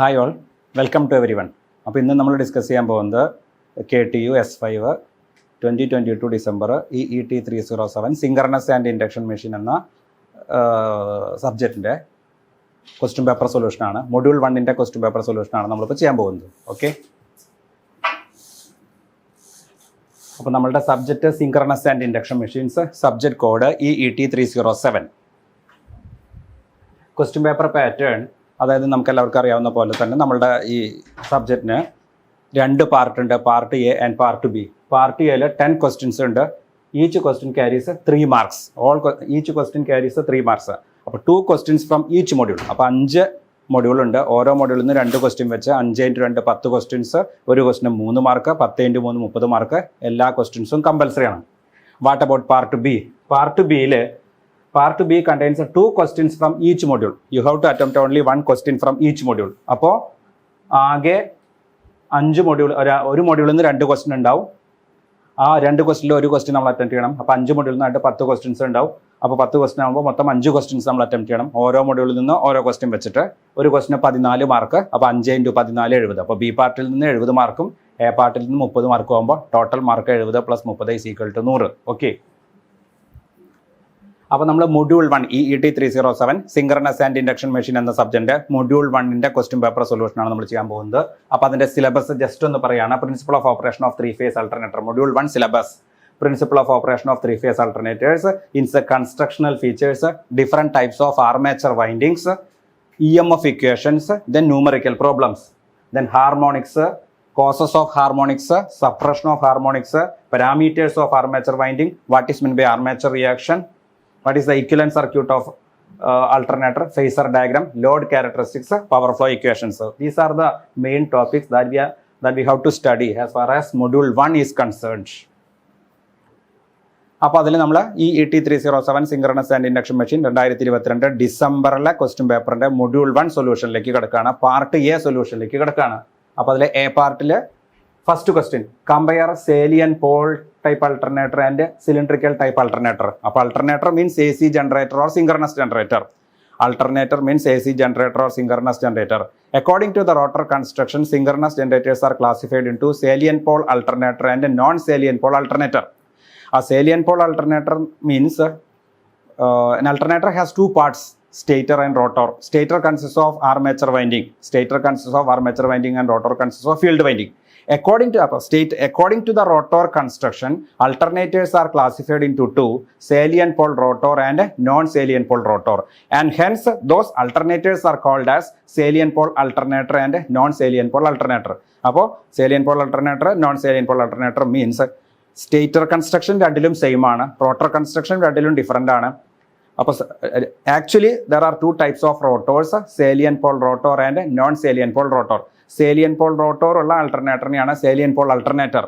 Hi all, welcome to everyone. അപ്പോൾ ഇന്ന് നമ്മൾ ഡിസ്കസ് ചെയ്യാൻ പോകുന്നത് KTU S5 2022 December EET 307 synchronous and induction machine എന്ന സബ്ജക്റ്റിൻ്റെ ക്വസ്റ്റ്യൻ പേപ്പർ സൊല്യൂഷനാണ്. മൊഡ്യൂൾ 1ൻ്റെ ക്വസ്റ്റ്യൻ പേപ്പർ സൊല്യൂഷനാണ് നമ്മളിപ്പോൾ ചെയ്യാൻ പോകുന്നത്. ഓക്കെ, അപ്പോൾ നമ്മളുടെ subject synchronous and induction machines, subject code EET 307. Question paper pattern, അതായത് നമുക്ക് എല്ലാവർക്കും അറിയാവുന്ന പോലെ തന്നെ നമ്മളുടെ ഈ സബ്ജക്റ്റിന് രണ്ട് പാർട്ട് ഉണ്ട്, part A and part B. Part എയിൽ 10 ക്വസ്റ്റ്യൻസ് ഉണ്ട്. Each question carries 3 marks. Each question carries 3 marks. അപ്പോൾ 2 ക്വസ്റ്റ്യൻസ് ഫ്രം ഈച്ച് മൊഡ്യൂൾ. അപ്പോൾ 5 മൊഡ്യൂൾ ഉണ്ട്. ഓരോ മൊഡ്യൂളിൽ നിന്ന് 2 ക്വസ്റ്റ്യൻ വെച്ച് 5 × 2 10 ക്വസ്റ്റ്യൻസ്. ഒരു ക്വസ്റ്റിന് 3 മാർക്ക്, 10 × 3 30 മാർക്ക്. എല്ലാ ക്വസ്റ്റ്യൻസും കമ്പൽസറി ആണ്. What about part B? Part B contains 2 questions from each module. You have to attempt only 1 question from each module. അപ്പോൾ ആകെ 5 മൊഡ്യൂൾ, ഒരു മൊഡ്യൂളിൽ നിന്ന് 2 ക്വസ്റ്റ്യൻ ഉണ്ടാവും. ആ 2 ക്വസ്റ്റ്യനിൽ ഒരു ക്വസ്റ്റ്യൻ നമ്മൾ അറ്റംപ്റ്റ് ചെയ്യണം. അപ്പോൾ 5 മൊഡ്യൂളിൽ നിന്നായിട്ട് 10 ക്വസ്റ്റ്യൻസ് ഉണ്ടാവും. അപ്പോൾ 10 ക്വസ്റ്റ്യൻ ആകുമ്പോൾ മൊത്തം 5 ക്വസ്റ്റ്യൻസ് നമ്മൾ അറ്റംപ്റ്റ് ചെയ്യണം. ഓരോ മൊഡ്യൂളിൽ നിന്ന് ഓരോ ക്വസ്റ്റ്യൻ വെച്ചിട്ട് ഒരു ക്വസ്റ്റിന് 14 മാർക്ക്. അപ്പോൾ 5 × 14 70. അപ്പോൾ ബി പാർട്ടിൽ നിന്ന് 70 മാർക്കും എ പാർട്ടിൽ നിന്ന് 30 മാർക്കും ആകുമ്പോൾ ടോട്ടൽ മാർക്ക് 70 + 30 = 100. ഓക്കെ, അപ്പോൾ നമ്മൾ module 1 EET 307 synchronous and induction machine എന്ന സബ്ജക്റ്റിന്റെ മൊഡ്യൂൾ 1ന്റെ ക്വസ്റ്റ്യൻ പേപ്പർ സൊല്യൂഷനാണ് നമ്മൾ ചെയ്യാൻ പോകുന്നത്. അപ്പോൾ അതിന്റെ സിലബസ് ജസ്റ്റ് ഒന്ന് പറയുകയാണ്. Principle of operation of 3 phase alternator. Module 1 syllabus: principle of operation of 3 phase alternators, ഇൻസ് constructional features, different types of armature windings, EMF equations, then numerical problems, then harmonics, causes of harmonics, suppression of harmonics, parameters of armature winding, what is meant by armature reaction, what is the equivalent circuit of alternator, phasor diagram, load characteristics, power flow equations. These are the main topics that we have to study as far as module 1 is concerned. അപ്പോൾ അതിൽ നമ്മൾ EET 307 synchronous and induction machine 2022 ഡിസംബറിലെ question പേപ്പറിന്റെ module 1 സൊല്യൂഷനിലേക്ക് കിടക്കുകയാണ്. Part A സൊല്യൂഷനിലേക്ക് കിടക്കുകയാണ്. അപ്പോൾ അതിലെ എ പാർട്ടിൽ first question: compare salient pole type alternator and cylindrical type alternator. അപ്പോൾ alternator means AC generator or synchronous generator. Alternator means AC generator or synchronous generator. According to the rotor construction, synchronous generators are classified into salient pole alternator and non-salient pole alternator. A salient pole alternator means an alternator has 2 parts, stator and rotor. Stator consists of armature winding. And rotor consists of field winding. According to the rotor construction, alternators are classified into 2: salient pole rotor and non-salient pole rotor. And hence, those alternators are called as salient pole alternator and non-salient pole alternator. അപ്പോൾ salient pole alternator, non-salient pole alternator means stator construction രണ്ടിലും same ആണ്, rotor construction രണ്ടിലും different ആണ്. അപ്പോൾ actually there are 2 types of rotors: salient pole rotor and non-salient pole rotor. Salient pole rotor ഉള്ള ആൾട്ടർനേറ്ററിനെയാണ് salient pole alternator.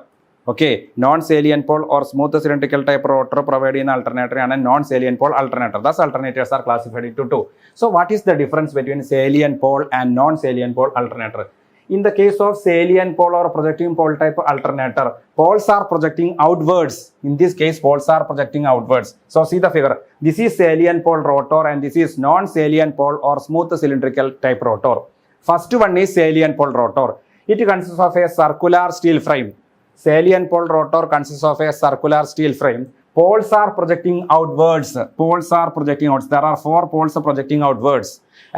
Okay, non salient pole or smooth cylindrical type rotor provide ചെയ്യുന്ന ആൾട്ടർനേറ്ററിനെയാണ് non salient pole alternator. Thus alternators are classified into 2. So what is the difference between salient pole and non salient pole alternator? In the case of salient pole or projecting pole type alternator, poles are projecting outwards. In this case, poles are projecting outwards. So see the figure. This is salient pole rotor and this is non salient pole or smooth cylindrical type rotor. First one is salient pole rotor. It consists of a circular steel frame. Salient pole rotor consists of a circular steel frame. Poles are projecting outwards. There are 4 poles projecting outwards.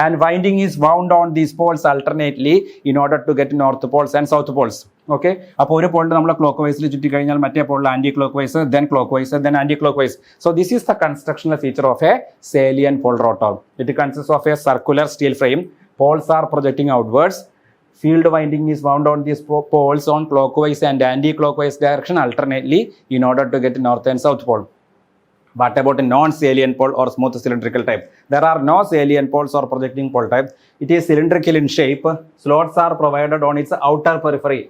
And winding is wound on these poles alternately in order to get north poles and south poles. Okay, അപ്പോൾ ഒരു പോളിൽ നമ്മൾ clock വൈസിൽ ചുറ്റി കഴിഞ്ഞാൽ മറ്റേ പോളിൽ anti clock vice, then clock vice, then anticlockwise. So this is the constructional feature of a salient pole rotor. It consists of a circular steel frame. Poles are projecting outwards. Field winding is wound on these poles on clockwise and anti-clockwise direction alternately in order to get north and south pole. What about a non-salient pole or smooth cylindrical type? There are no salient poles or projecting pole type. It is cylindrical in shape. Slots are provided on its outer periphery.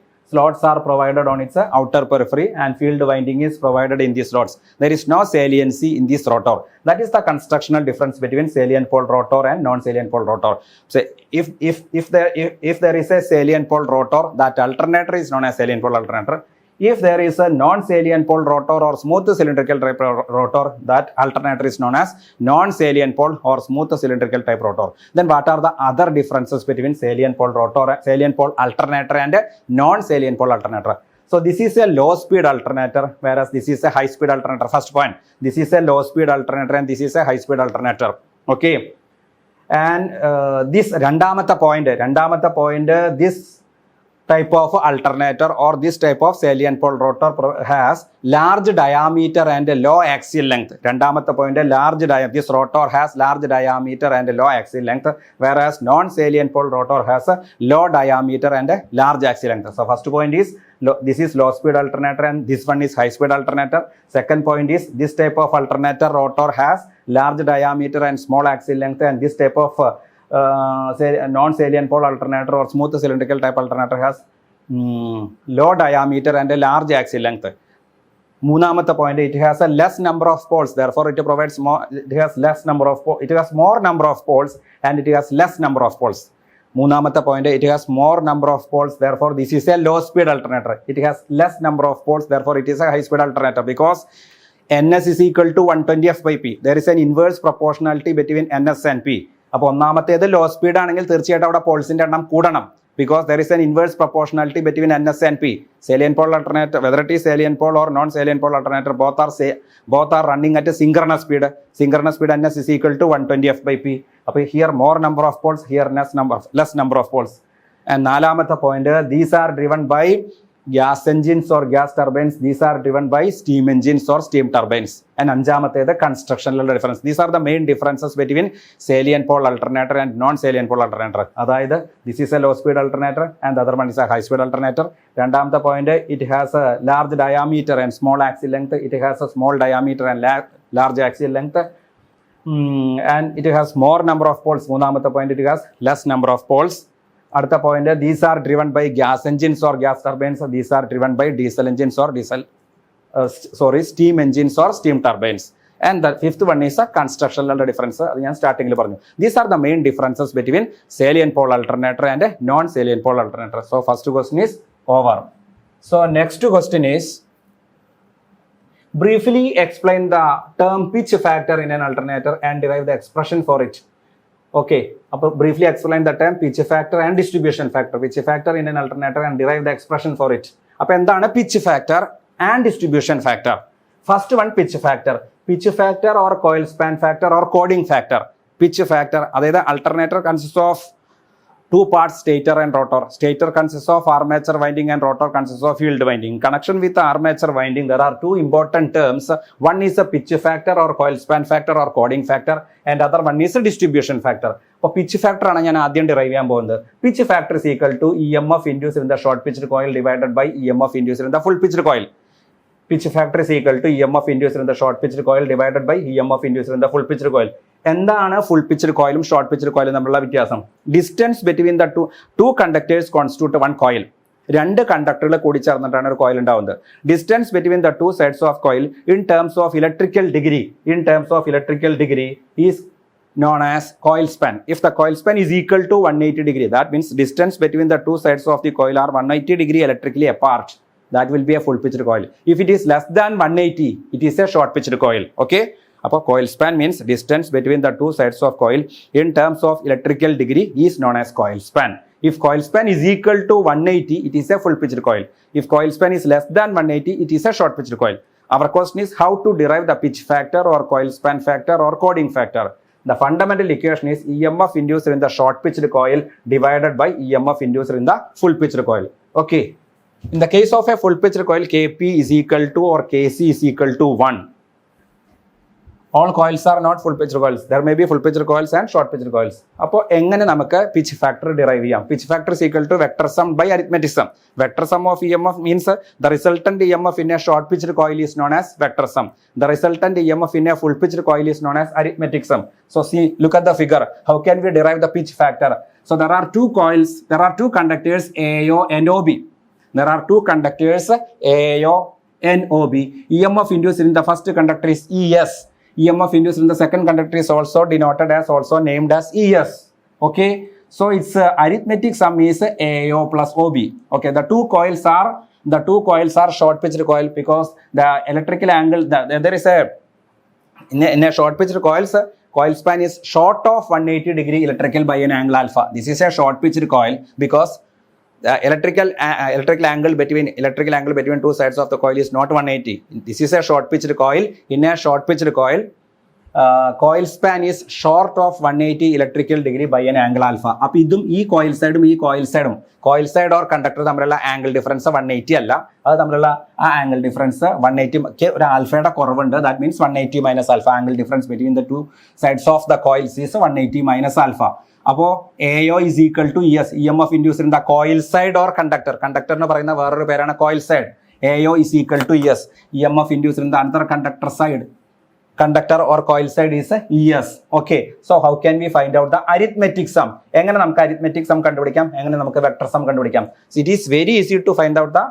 And field winding is provided in these slots. There is no saliency in this rotor. That is the constructional difference between salient pole rotor and non-salient pole rotor. So if there is a salient pole rotor, that alternator is known as salient pole alternator. If there is a non-salient pole rotor or smooth cylindrical type rotor, that alternator is known as non-salient pole or smooth cylindrical type rotor. Then what are the other differences between salient pole rotor, salient pole alternator and non-salient pole alternator? So this is a low speed alternator, whereas this is a high speed alternator. First point, this is a low speed alternator and this is a high speed alternator. Okay. And this രണ്ടാമത്തെ point, this type of alternator or this type of salient pole rotor has large diameter and low axial length. രണ്ടാമത്തെ point, this rotor has large diameter and low axial length, whereas non-salient pole rotor has a low diameter and a large axial length. So first point is this is low speed alternator and this one is high speed alternator. Second point is this type of alternator rotor has large diameter and small axial length, and this type of non-salient pole alternator or smooth cylindrical type alternator has low diameter and a large axial length. മൂന്നാമത്തെ point, it has a less number of poles, therefore it provides more, it has more number of poles and it has less number of poles. മൂന്നാമത്തെ point, it has more number of poles, therefore this is a low speed alternator. It has less number of poles, therefore it is a high speed alternator, because ns is equal to 120f by p. There is an inverse proportionality between ns and p. അപ്പോൾ ഒന്നാമത്തേത് low speed ആണെങ്കിൽ തീർച്ചയായിട്ടും അവിടെ പോൾസിന്റെ എണ്ണം കൂടണം, because there is an inverse proportionality between ns and p. Salient pole alternator, whether it is salient pole or non-salient pole alternator, both are running at a synchronous speed. Synchronous speed ns is equal to 120f by p. അപ്പോൾ here more number of poles, here less number of poles. And നാലാമത്തെ point, these are driven by gas engines or gas turbines. These are driven by steam engines or steam turbines. And അഞ്ചാമത്തേത് constructional difference. These are the main differences between salient pole alternator and non-salient pole alternator. അതായത് this is a low speed alternator and the other one is a high speed alternator. രണ്ടാമത്തെ point, it has a large diameter and small axial length. It has a small diameter and large axial length. And it has more number of poles. മൂന്നാമത്തെ point, it has less number of poles. അടുത്ത point, these are driven by gas engines or gas turbines. These are driven by diesel engines or steam engines or steam turbines. And the fifth one is a constructional difference. അത് ഞാൻ സ്റ്റാർട്ടിങ്ങിൽ പറഞ്ഞു. These are the main differences between salient pole alternator and non-salient pole alternator. So first question is over. So next question is, briefly explain the term pitch factor in an alternator and derive the expression for it. Okay, briefly explain the term pitch factor and distribution factor. Pitch factor in an alternator and derive the expression for it. അപ്പോൾ എന്താണ് pitch factor and distribution factor? First one, pitch factor. Pitch factor or coil span factor or coding factor. Pitch factor, അതായത് alternator consists of two parts, stator and rotor. Stator consists of armature winding and rotor consists of field winding. In connection with the armature winding, there are two important terms. One is a pitch factor or coil span factor or coding factor, and other one is a distribution factor. അപ്പോൾ pitch factor ആണ് ഞാൻ ആദ്യം derive ചെയ്യാൻ പോകുന്നത്. Pitch factor is equal to EMF induced in the short pitched coil divided by EMF induced in the full pitched coil. Pitch factor is equal to EMF induced in the short pitched coil divided by EMF induced in the full pitched coil. എന്താണ് full pitched കോയിലും short pitched കോയിലും തമ്മിലുള്ള വ്യത്യാസം? Distance between the two conductors constitute one coil. രണ്ട് കണ്ടക്ടറുകൾ കൂടി ചേർന്നിട്ടാണ് ഒരു coil ഉണ്ടാവുന്നത്. Distance between the two sides of coil in terms of electrical degree is known as coil span. If the coil span is equal to 180 degree, that means distance between the two sides of the coil are 180 degree electrically apart. That will be a full pitched coil. If it is less than 180, it is a short pitched coil. Okay? അപ്പോൾ coil span means distance between the two sides of coil in terms of electrical degree is known as coil span. If coil span is equal to 180, it is a full pitched coil. If coil span is less than 180, it is a short pitched coil. Our question is how to derive the pitch factor or coil span factor or coding factor. The fundamental equation is EMF induced in the short pitched coil divided by EMF induced in the full pitched coil. Okay. In the case of a full pitched coil, Kp is equal to or Kc is equal to 1. All coils are not full pitched coils. There may be full pitched coils and short pitched coils. അപ്പോൾ എങ്ങനെ നമുക്ക് pitch factor derive ചെയ്യാം? Pitch factor is equal to vector sum by arithmetic sum. Vector sum of EMF means the resultant EMF in a short pitched coil is known as vector sum. The resultant EMF in a full pitched coil is known as arithmetic sum. So see, look at the figure. How can we derive the pitch factor? So there are two coils, there are two conductors AO and OB. There are two conductors AO and OB. EMF induced in the first conductor is ES. EMF induced in the second conductor is also denoted as, also named as ES. Okay, so its arithmetic sum is AO plus OB. Okay, the two coils are the two coils are short pitched coil because the electrical angle, there is a, in a short pitched coils, coil span is short of 180 degree electrical by an angle alpha. This is a short pitched coil because the electrical angle between two sides of the coil is not 180. This is a short pitched coil. In a short pitched coil, coil span is short of 180 electrical degree by an angle alpha. അപ്പോൾ ഇതും ഈ coil side or conductor തമ്മിലുള്ള angle difference 180 അല്ല, അത് തമ്മിലുള്ള ആ angle difference 180 ഒരു ആൽഫയുടെ കുറവുണ്ട്. That means 180 minus alpha. Angle difference between the two sides of the coils is 180 minus alpha. അപ്പോൾ AO is equal to ES, EMF induced in the coil side or conductor. കണ്ടക്ടറിന് പറയുന്ന വേറൊരു പേരാണ് coil side. AO is equal to ES, EMF induced in the other conductor side. Conductor or coil side is ES. Okay, so how can we find out the arithmetic sum? എങ്ങനെ നമുക്ക് arithmetic sum കണ്ടുപിടിക്കാം, എങ്ങനെ നമുക്ക് vector sum കണ്ടുപിടിക്കാം? So it is very easy to find out the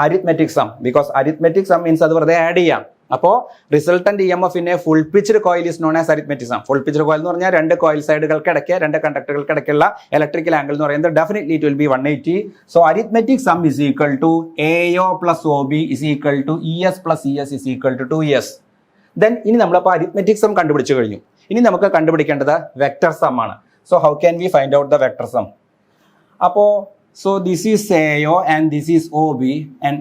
arithmetic sum because arithmetic sum means അത് വെറുതെ add ചെയ്യാം. അപ്പോൾ resultant EMF in a full pitched coil is known as arithmetic sum. Full pitched coil എന്ന് പറഞ്ഞാൽ രണ്ട് coil സൈഡുകൾക്ക് ഇടയ്ക്ക് രണ്ട് കണ്ടക്ടറുകൾക്ക് ഇടയ്ക്കുള്ള ഇലക്ട്രിക്കൽ ആംഗിൾ എന്ന് പറയുന്നത് definitely it will be 180. So arithmetic sum is equal to AO plus OB is equal to ES plus ES is equal to 2ES. Then ഇനി നമ്മളപ്പോൾ അരിത്മെറ്റിക് സം കണ്ടുപിടിച്ചു കഴിഞ്ഞു. ഇനി നമുക്ക് കണ്ടുപിടിക്കേണ്ടത് വെക്ടർ സം ആണ്. So how can we find out the vector some? അപ്പോൾ so this is AO and this is OB and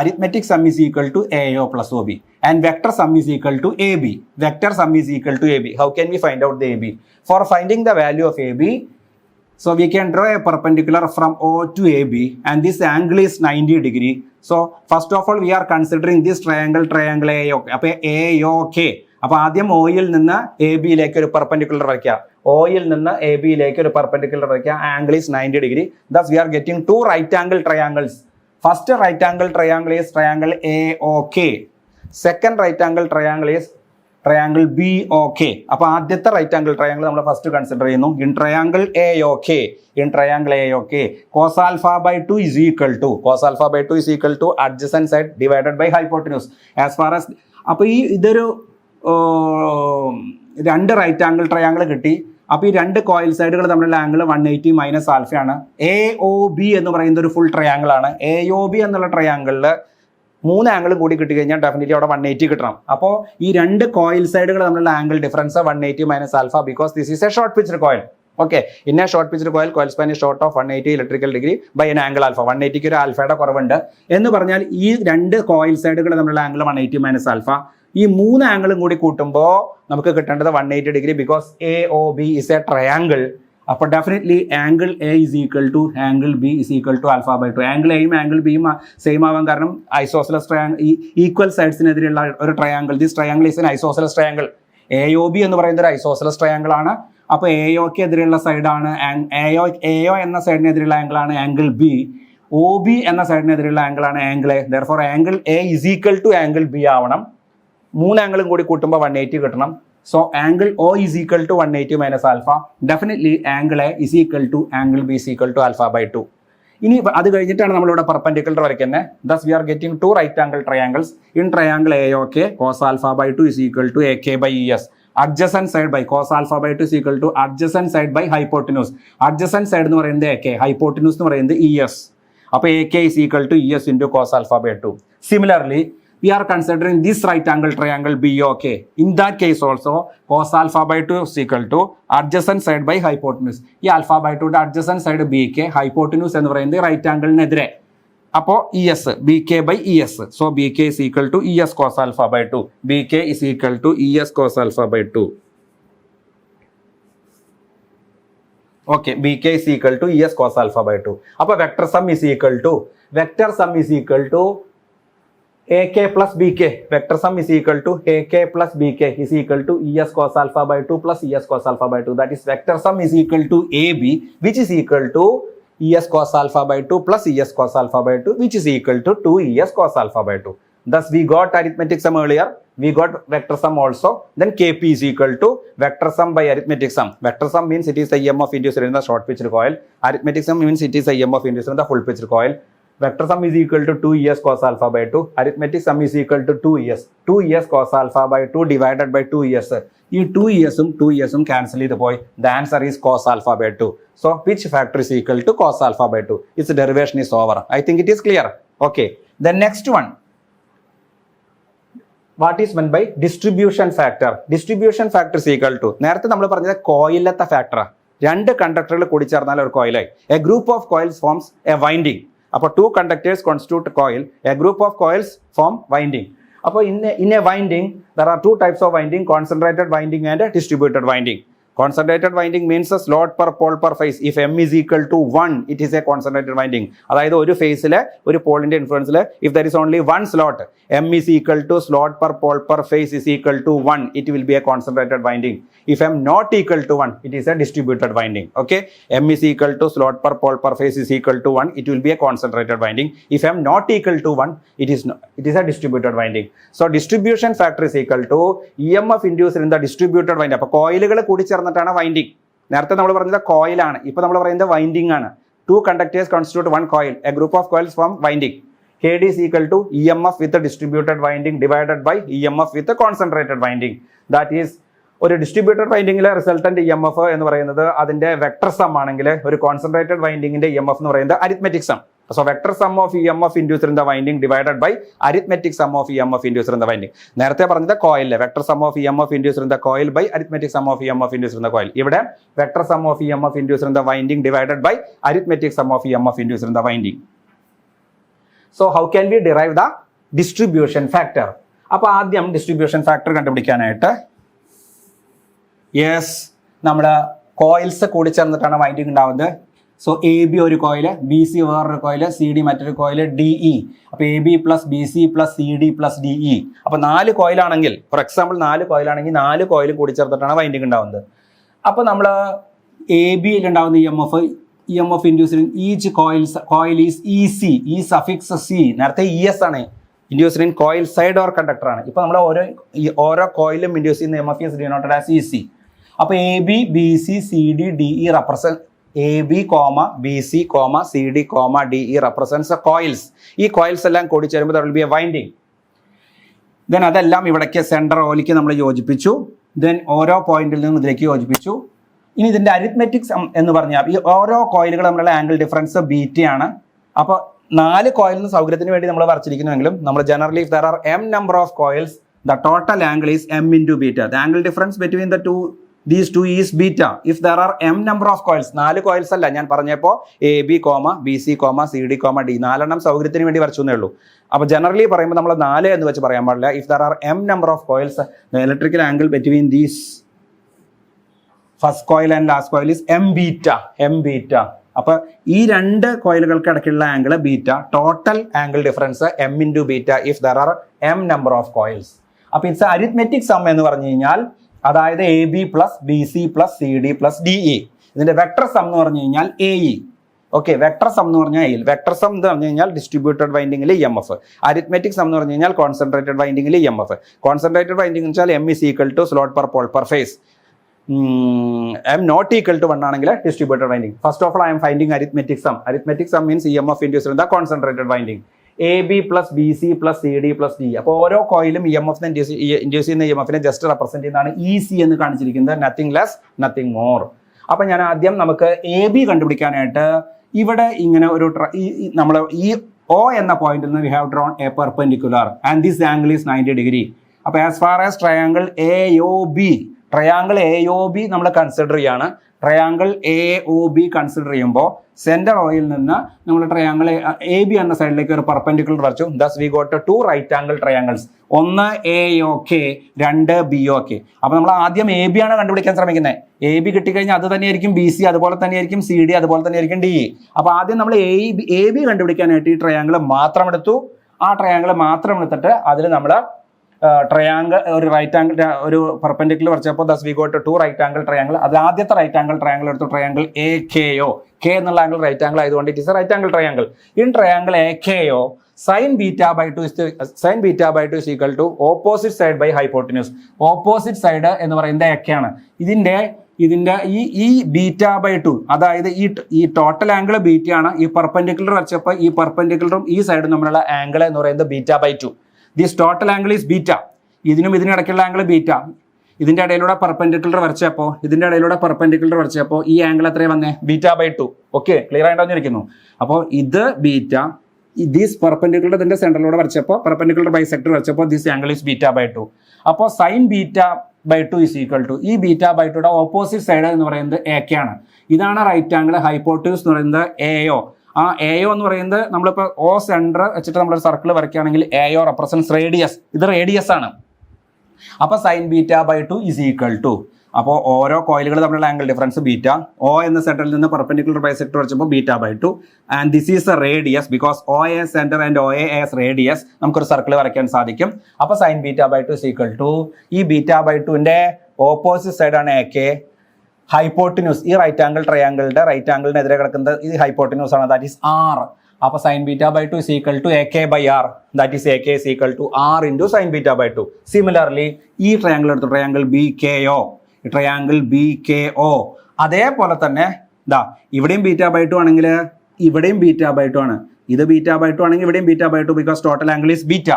arithmetic sum is equal to AO plus OB and vector sum is equal to AB. Vector sum is equal to AB. How can we find out the AB? For finding the value of AB, so we can draw a perpendicular from O to AB and this angle is 90 degree. So first of all we are considering this triangle AOK. അപ്പോൾ AOK. അപ്പോൾ ആദ്യം Oയിൽ നിന്ന് ABയിലേക്ക് ഒരു perpendicular വരയ്ക്കുക. Oയിൽ നിന്ന് ABയിലേക്ക് ഒരു perpendicular വരയ്ക്കുക. Angle is 90 degree. Thus we are getting two right angle triangles. First right angle triangle is triangle AOK. Second right angle triangle is triangle BOK. അപ്പോൾ ആദ്യത്തെ റൈറ്റ് ആംഗിൾ ട്രയാങ്കിൾ നമ്മൾ ഫസ്റ്റ് കൺസിഡർ ചെയ്യുന്നു. In triangle AOK cos alpha by 2 is equal to adjacent side divided by hypotenuse. As far as അപ്പോൾ ഈ ഇതൊരു രണ്ട് right angle triangle കിട്ടി. അപ്പോൾ ഈ രണ്ട് കോയിൽ സൈഡുകൾ തമ്മിലുള്ള ആംഗിൾ 180 മൈനസ് ആൽഫയാണ്. AOB എന്ന് പറയുന്ന ഒരു ഫുൾ ട്രയാങ്കിൾ ആണ്. AOB എന്നുള്ള ട്രയാങ്കിളിൽ മൂന്ന് ആംഗിളും കൂടി കിട്ടി കഴിഞ്ഞാൽ ഡെഫിനറ്റ്ലി അവിടെ 180 കിട്ടണം. അപ്പോൾ ഈ രണ്ട് കോയിൽ സൈഡുകൾ തമ്മിലുള്ള angle difference 180 minus alpha because this is a short pitched coil. Okay, in a short pitched coil span is short of 180 electrical degree by an angle alpha. 180ക്ക് ഒരു ആൽഫയുടെ കുറവുണ്ട് എന്ന് പറഞ്ഞാൽ ഈ രണ്ട് കോയിൽ സൈഡുകൾ തമ്മിലുള്ള ആംഗിൾ 180 മൈനസ് ആൽഫ. ഈ മൂന്ന് ആംഗിളും കൂടി കൂട്ടുമ്പോൾ നമുക്ക് കിട്ടേണ്ടത് 180 degree because AOB is a triangle. അപ്പോൾ definitely angle A is equal to angle B is equal to alpha by 2. Angle Aയും ആംഗിൾ Bയും സെയിം ആവാൻ കാരണം ഐസോസലസ് ട്രയാങ്കിൾ, ഈക്വൽ സൈഡ്സിനെതിരെയുള്ള ഒരു triangle. This triangle is an isosceles triangle. AOB എന്ന് പറയുന്നത് ഒരു ഐസോസലസ് ട്രയാങ്കിൾ ആണ്. അപ്പോൾ AOക്ക് എതിരെയുള്ള സൈഡാണ് AO എന്ന സൈഡിനെതിരെയുള്ള ആംഗിളാണ് ആംഗിൾ B. OB എന്ന സൈഡിനെതിരെയുള്ള ആംഗിളാണ് angle A. Therefore angle A is equal to angle B ആവണം. മൂന്ന് ആംഗിളും കൂടി കൂട്ടുമ്പോൾ 180 കിട്ടണം. So angle O is equal to 180 minus alpha. Definitely angle A is equal to angle B is equal to alpha by 2. ഇനി അത് കഴിഞ്ഞിട്ടാണ് നമ്മളിവിടെ പെർപെൻഡിക്കുലർ വരയ്ക്കുന്നത്. Thus we are getting two right angle triangles. In triangle AOK, cos alpha by 2 is equal to AK by ES. Adjacent side by cos alpha by 2 is equal to adjacent side by hypotenuse. Adjacent side എന്ന് പറയുന്നത് AK, hypotenuse എന്ന് പറയുന്നത് ES. അപ്പോൾ AK is equal to ES into cos alpha by 2. Similarly, we are considering this right angle triangle BOK. In that case also cos alpha by 2 is equal to adjacent side by hypotenuse. ഈ alpha by 2 adjacent side BK, hypotenuse എന്ന് പറയുന്നത് right ആംഗിളിനെതിരെ. അപ്പോൾ ES, BK by ES. So BK is equal to ES cos alpha by 2. BK is equal to ES cos alpha by 2. Okay, BK is equal to ES cos alpha by 2. അപ്പോൾ vector sum is equal to AK plus BK. Vector sum is equal to AK plus BK is equal to ES cos alpha by 2 plus ES cos alpha by 2. That is vector sum is equal to AB, which is equal to ES cos alpha by 2 plus ES cos alpha by 2, which is equal to 2ES cos alpha by 2. Thus we got arithmetic sum earlier. We got vector sum also. Then Kp is equal to vector sum by arithmetic sum. Vector sum means it is the EMF induced in the short pitched coil. Arithmetic sum means it is the EMF induced in the full pitched coil. Vector sum is equal to 2ES cos alpha by 2. Arithmetic sum is equal to 2ES. 2ES cos alpha by 2 divided by 2ES. ഈ 2ESഉം cancel ചെയ്ത് പോയി. The answer is cos alpha by 2. So which factor is equal to cos alpha by 2? Its derivation is over. I think it is clear. Okay. Then next one, what is meant by distribution factor? Distribution factor is equal to, നേരത്തെ നമ്മൾ പറഞ്ഞത് കോയിലത്തെ ഫാക്ടറാണ്. രണ്ട് കണ്ടക്ടറുകൾ കൂടി ചേർന്നാൽ ഒരു കോയിലായി. A group of coils forms a winding. അപ്പോൾ 2 conductors constitute coil. A group of coils form winding. അപ്പോൾ in a winding there are 2 types of winding: concentrated winding and distributed winding. Concentrated winding means a slot per pole per phase. If m is equal to 1, it is a concentrated winding. അതായത് ഒരു ഫേസിലെ ഒരു പോളിന്റെ ഇൻഫ്ലുവൻസിൽ if there is only one slot, m is equal to slot per pole per phase is equal to 1, it will be a concentrated winding. If m not equal to 1, it is a distributed winding. Okay, m is equal to slot per pole per phase is equal to 1, it will be a concentrated winding. If m not equal to 1, it is a distributed winding. So distribution factor is equal to EMF induced in the distributed winding. അപ്പോൾ കോയിലുകൾ കൂടി ചേർന്നിട്ടാണ് winding. നേരത്തെ നമ്മൾ പറഞ്ഞത് കോയിലാണ്, ഇപ്പോൾ നമ്മൾ പറയുന്നത് വൈൻഡിങ് ആണ്. 2 conductors constitute one coil. A group of coils form winding. KD is equal to EMF with the distributed winding divided by EMF with the concentrated winding. That is, ഒരു ഡിസ്ട്രിബ്യൂട്ടഡ് വൈൻഡിങ്ങിലെ റിസൾട്ടന്റ് EMF എന്ന് പറയുന്നത് അതിന്റെ vector some ആണെങ്കിൽ, ഒരു concentrated വൈൻഡിങ്ങിന്റെ EMF എന്ന് പറയുന്നത് arithmetic sum. So vector sum of EMF induced in the winding divided by arithmetic sum of EMF induced in the winding. നേരത്തെ പറഞ്ഞത് കോയിലിലെ vector sum of EMF induced in the coil by arithmetic sum of EMF induced in the coil. ഇവിടെ vector sum of EMF induced in the winding divided by arithmetic sum of EMF induced in the winding. So how can we derive the distribution factor? അപ്പോൾ ആദ്യം distribution factor കണ്ടുപിടിക്കാനായിട്ട് നമ്മൾ coils കൂടി ചേർന്നിട്ടാണ് winding ഉണ്ടാവുന്നത്. So A B ഒരു കോയില്, B C വേറൊരു കോയില്, C D മറ്റൊരു കോയില്, ഡി ഇ. അപ്പോൾ A B plus B C plus C D plus D E. അപ്പോൾ 4 കോയിലാണെങ്കിൽ, ഫോർ എക്സാമ്പിൾ 4 കോയിലാണെങ്കിൽ 4 കോയിലും കൂടി ചേർത്തിട്ടാണ് വൈൻഡിങ് ഉണ്ടാവുന്നത്. അപ്പോൾ നമ്മൾ എ ബിയിൽ ഉണ്ടാവുന്ന EMF induced in each coil is E C. ഈ സഫിക്സ് സി നേരത്തെ ഇ എസ് ആണ്, induced in coil side or conductor ആണ്. ഇപ്പോൾ നമ്മൾ ഓരോ കോയിലും ഇൻഡ്യൂസ് ചെയ്യുന്ന EMF is denoted as E C. അപ്പോൾ A B B C C D D E represent A B comma B C comma C D comma D E represents coils. ഈ coils എല്ലാം കൂടി ചേരുമ്പോൾ there will be a winding. Then അതെല്ലാം ഇവിടേക്ക് centre ഓയിലേക്ക് നമ്മൾ യോജിപ്പിച്ചു. Then ഓരോ പോയിന്റിൽ നിന്നും ഇതിലേക്ക് യോജിപ്പിച്ചു. ഇനി ഇതിൻ്റെ അരിത്മെറ്റിക് സം എന്ന് പറഞ്ഞാൽ ഈ ഓരോ കോയിലുകൾ തമ്മിലുള്ള ആംഗിൾ ഡിഫറൻസ് ബീറ്റയാണ്. അപ്പോൾ 4 കോയിലിന് സൗകര്യത്തിന് വേണ്ടി നമ്മൾ വരച്ചിരിക്കുന്നുവെങ്കിലും നമ്മൾ generally if there are m number of coils, the total angle is m into beta. The angle difference between these two is beta. If there are m number of coils, 4 coils അല്ല ഞാൻ പറഞ്ഞപ്പോൾ A B comma B C comma C D comma D 4 സൗകര്യത്തിന് വേണ്ടി വരച്ചു എന്നേ ഉള്ളൂ. അപ്പോൾ generally പറയുമ്പോൾ നമ്മൾ 4 എന്ന് വെച്ച് പറയാൻ പാടില്ല. If there are m number of coils, the electrical angle between these first coil and last coil is m beta. അപ്പോൾ ഈ 2 കോയിലുകൾക്ക് ഇടയ്ക്കുള്ള angle beta. Total angle difference m into beta if there are m number of coils. അപ്പോൾ it's arithmetic some എന്ന് പറഞ്ഞു കഴിഞ്ഞാൽ അതായത് A B plus B C plus C D plus D E. ഇതിന്റെ vector some എന്ന് പറഞ്ഞു കഴിഞ്ഞാൽ A E. Okay, vector some എന്ന് പറഞ്ഞാൽ എയിൽ, വെക്ടർ സം എന്ന് പറഞ്ഞു കഴിഞ്ഞാൽ ഡിസ്ട്രിബ്യൂട്ടഡ് വൈൻഡിങ്ങിൽ EMF. അരിത്മെറ്റിക് സം എന്ന് പറഞ്ഞു കഴിഞ്ഞാൽ കോൺസെൻട്രേറ്റഡ് വൈൻഡിങ്ങിൽ EMF. കോൺസെൻട്രേറ്റഡ് വൈൻഡിങ് എന്ന് വെച്ചാൽ m is equal to slot per pole per phase. m not equal to 1 ആണെങ്കിൽ distributed winding. First of all I'm finding arithmetic sum. Arithmetic sum means EMF induced in the concentrated winding. A B plus B C plus C D plus D. അപ്പോൾ ഓരോ കോയിലും EMF induce ചെയ്യുന്ന EMF just represent ചെയ്യുന്നതാണ് E C എന്ന് കാണിച്ചിരിക്കുന്നത്. Nothing less nothing more. അപ്പോൾ ഞാൻ ആദ്യം നമുക്ക് എ ബി കണ്ടുപിടിക്കാനായിട്ട് ഇവിടെ ഇങ്ങനെ ഒരു നമ്മൾ ഈ O എന്ന പോയിന്റിൽ നിന്ന് we have drawn a perpendicular and this angle is 90 degree. അപ്പോൾ as far as triangle A O B നമ്മൾ കൺസിഡർ ചെയ്യാണ്. Triangle A O B consider ചെയ്യുമ്പോൾ സെന്റർ ഓയിൽ നിന്ന് നമ്മൾ ട്രയാങ്കിൾ എ ബി എന്ന സൈഡിലേക്ക് ഒരു പെർപെൻഡിക്കുലർ വരച്ചു. Thus we got 2 right angle triangles. ഒന്ന് A O K, 2 B O K. അപ്പോൾ നമ്മൾ ആദ്യം എ ബി ആണ് കണ്ടുപിടിക്കാൻ ശ്രമിക്കുന്നത്. എ ബി കിട്ടിക്കഴിഞ്ഞാൽ അത് തന്നെയായിരിക്കും ബി സി, അതുപോലെ തന്നെയായിരിക്കും സി ഡി, അതുപോലെ തന്നെയായിരിക്കും ഡി ഇ. അപ്പോൾ ആദ്യം നമ്മൾ എ ബി കണ്ടുപിടിക്കാനായിട്ട് ഈ ട്രയാങ്കിൾ മാത്രം എടുത്തു. ആ ട്രയാങ്കിൾ മാത്രം എടുത്തിട്ട് അതിൽ നമ്മൾ ട്രയാങ്കിൾ ഒരു റൈറ്റ് ആംഗിൾ ഒരു പെർപെൻഡിക്കുലർ വരച്ചപ്പോൾ thus we got 2 right angle triangle. അത് ആദ്യത്തെ റൈറ്റ് ആംഗിൾ ട്രയാങ്കിൾ എടുത്തു. Triangle A K O, K എന്നുള്ള ആംഗിൾ റൈറ്റ് ആംഗിൾ ആയതുകൊണ്ട് it is a right angle triangle. In triangle A K O sin beta by 2 is equal to opposite side by hypotenuse. Opposite side എന്ന് പറയുന്നത് എക്കെയാണ്. ഇതിന്റെ ഈ beta by 2, അതായത് ഈ total angle ബീറ്റയാണ്. ഈ perpendicular വരച്ചപ്പോൾ ഈ പെർപെൻഡിക്കുലറും ഈ സൈഡും തമ്മിലുള്ള ആംഗിൾ എന്ന് പറയുന്നത് beta by 2. This total angle is beta. ഇതിനും ഇതിനിടയ്ക്കുള്ള ആംഗിൾ ബീറ്റ. ഇതിന്റെ ഇടയിലൂടെ പെർപെൻഡിക്കുലർ വരച്ചപ്പോൾ ഈ ആംഗിൾ എത്രയാണ് വന്നേ? Beta by 2. ഓക്കെ, ക്ലിയർ ആയിട്ടാന്നിരിക്കുന്നു. അപ്പോൾ ഇത് ബീറ്റ, ദീസ് പെർപെൻഡിക്കുലർ ഇതിന്റെ സെൻട്രലിലൂടെ വരച്ചപ്പോൾ പെർപെൻഡിക്കുലർ ബൈസെക്ടർ വരച്ചപ്പോൾ this angle is beta by 2. അപ്പോൾ sine beta by 2 is equal to ഈ ബീറ്റ ബൈ 2യുടെ ഓപ്പോസിറ്റ് സൈഡ് എന്ന് പറയുന്നത് AK ആണ്. ഇതാണ് റൈറ്റ് ആംഗിൾ. ഹൈപ്പോട്ടന്യൂസ് എന്ന് പറയുന്നത് AO. ആ AO എന്ന് പറയുന്നത് നമ്മളിപ്പോൾ O സെന്റർ വെച്ചിട്ട് നമ്മളൊരു സർക്കിൾ വരയ്ക്കുകയാണെങ്കിൽ AO റെപ്രസെന്റ്സ് റേഡിയസ്. ഇത് റേഡിയസ് ആണ്. അപ്പോൾ sine beta by 2 is equal to, അപ്പോൾ ഓരോ കോയിലുകൾ തമ്മിലുള്ള ആംഗിൾ ഡിഫറൻസ് ബീറ്റ, O എന്ന സെന്ററിൽ നിന്ന് പെർപെൻഡിക്കുലർ ബൈസെക്ടർ വരച്ചപ്പോൾ beta by 2 and this is a radius because OA centre and OA as radius നമുക്കൊരു സർക്കിൾ വരയ്ക്കാൻ സാധിക്കും. അപ്പോൾ sine beta by 2 is equal to ഈ ബീറ്റ ബൈ 2ന്റെ ഓപ്പോസിറ്റ് സൈഡാണ് AK. ഹൈപ്പോട്ടിന്യൂസ് ഈ റൈറ്റ് ആംഗിൾ ട്രയാംഗിളിന്റെ റൈറ്റ് ആംഗിളിനെതിരെ കിടക്കുന്നത് ഈ ഹൈപ്പോട്ടിന്യൂസ് ആണ്, ദാറ്റ് ഈസ് R. അപ്പോൾ sine beta by 2 is equal to AK by R, that is AK is equal to R into sine beta by 2. Similarly ഈ triangle എടുത്തു, triangle BKO, triangle BKO അതേപോലെ തന്നെ ഇതാ ഇവിടെയും ബീറ്റ ബൈ 2 ആണെങ്കിൽ ഇവിടെയും beta by 2 ആണ്, ഇത് ബീറ്റ ബൈ 2 ആണെങ്കിൽ ഇവിടെയും beta by 2 because total angle is beta.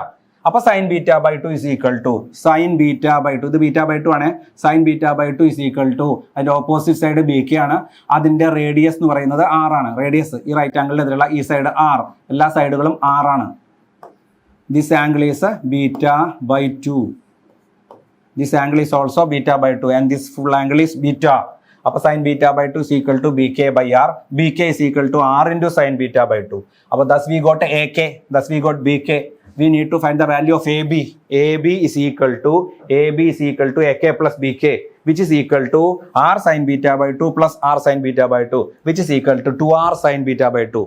അപ്പോൾ sine beta by 2 is equal to sine beta by 2, ഇത് ബീറ്റ ബൈ 2 ആണ്, sine beta by 2 is equal to അതിന്റെ ഓപ്പോസിറ്റ് സൈഡ് BK ആണ്, അതിന്റെ റേഡിയസ് എന്ന് പറയുന്നത് R ആണ്. റേഡിയസ് ഈ റൈറ്റ് ആംഗിളിനെതിരെയുള്ള ഈ സൈഡ് R, എല്ലാ സൈഡുകളും R ആണ്. This angle is beta by 2. This angle is also beta by 2 and this full angle is beta. അപ്പോൾ sin beta by 2 is equal to BK by R. BK is equal to R into sin beta by 2. അപ്പോൾ thus we got AK, thus we got BK. We need to find the value of AB. AB is equal to AK plus BK, which is equal to R sin beta by 2 plus R sin beta by 2, which is equal to 2R sin beta by 2.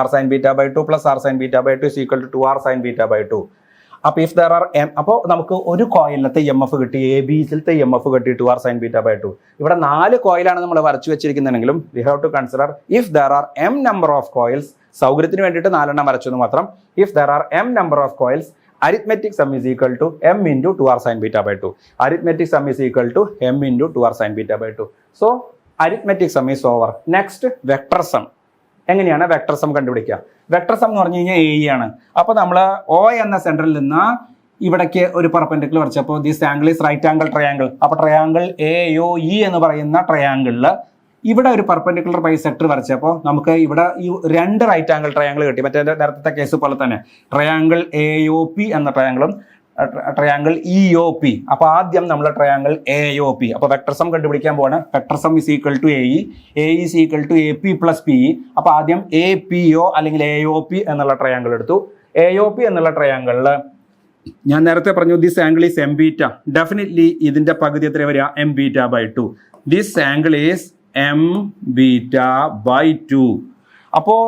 R sin beta by 2 plus R sin beta by 2 is equal to 2R sin beta by 2. അപ്പോൾ if there R അപ്പോൾ നമുക്ക് ഒരു കോയിലത്തെ EMF കിട്ടി, ABസിലത്തെ EMF കിട്ടി 2R sin beta by 2. ഇവിടെ 4 കോയിലാണ് നമ്മൾ വരച്ചു വെച്ചിരിക്കുന്നതെങ്കിലും we have to consider if there are M number of coils, സൗകര്യത്തിന് വേണ്ടിയിട്ട് 4 എണ്ണം വരച്ചു എന്ന് മാത്രം. If there are M number of coils, arithmetic sum is equal to M into 2R sin beta by 2. Arithmetic sum is equal to M into 2R sin beta by 2. So arithmetic sum is over. Next, vector sum. എങ്ങനെയാണ് vector some കണ്ടുപിടിക്കുക? Vector some എന്ന് പറഞ്ഞു കഴിഞ്ഞാൽ AE ആണ്. അപ്പോൾ നമ്മൾ O എന്ന സെന്ററിൽ നിന്ന് ഇവിടേക്ക് ഒരു പെർപെൻഡിക്കുലർ വരച്ചപ്പോൾ this angle is right angle triangle. അപ്പോൾ ട്രയാംഗിൾ AOE എന്ന് പറയുന്ന ട്രയാംഗിളിൽ ഇവിടെ ഒരു പെർപെൻഡിക്കുലർ ബൈസെക്ടർ വരച്ചപ്പോൾ നമുക്ക് ഇവിടെ ഈ 2 റൈറ്റ് ആംഗിൾ ട്രയാംഗിൾ കിട്ടി. മറ്റേ നേരത്തെ കേസ് പോലെ തന്നെ ട്രയാംഗിൾ AOP എന്ന ട്രയാംഗിളും ട്രയാംഗിൾ EOP. അപ്പോൾ ആദ്യം നമ്മൾ ട്രയാംഗിൾ AOP. അപ്പോൾ വെക്ടർ സം കണ്ടുപിടിക്കാൻ പോവാണ്. Vector sum is equal to AE is equal to AP plus PE. അപ്പോൾ ആദ്യം APO അല്ലെങ്കിൽ AOP എന്നുള്ള ട്രയാംഗിൾ എടുത്തു. AOP എന്നുള്ള ട്രയാംഗിളിൽ ഞാൻ നേരത്തെ പറഞ്ഞു this angle is M beta. Definitely ഇതിന്റെ പകുതി എത്ര വരിക? M beta by 2. This angle is M beta by 2. അപ്പോൾ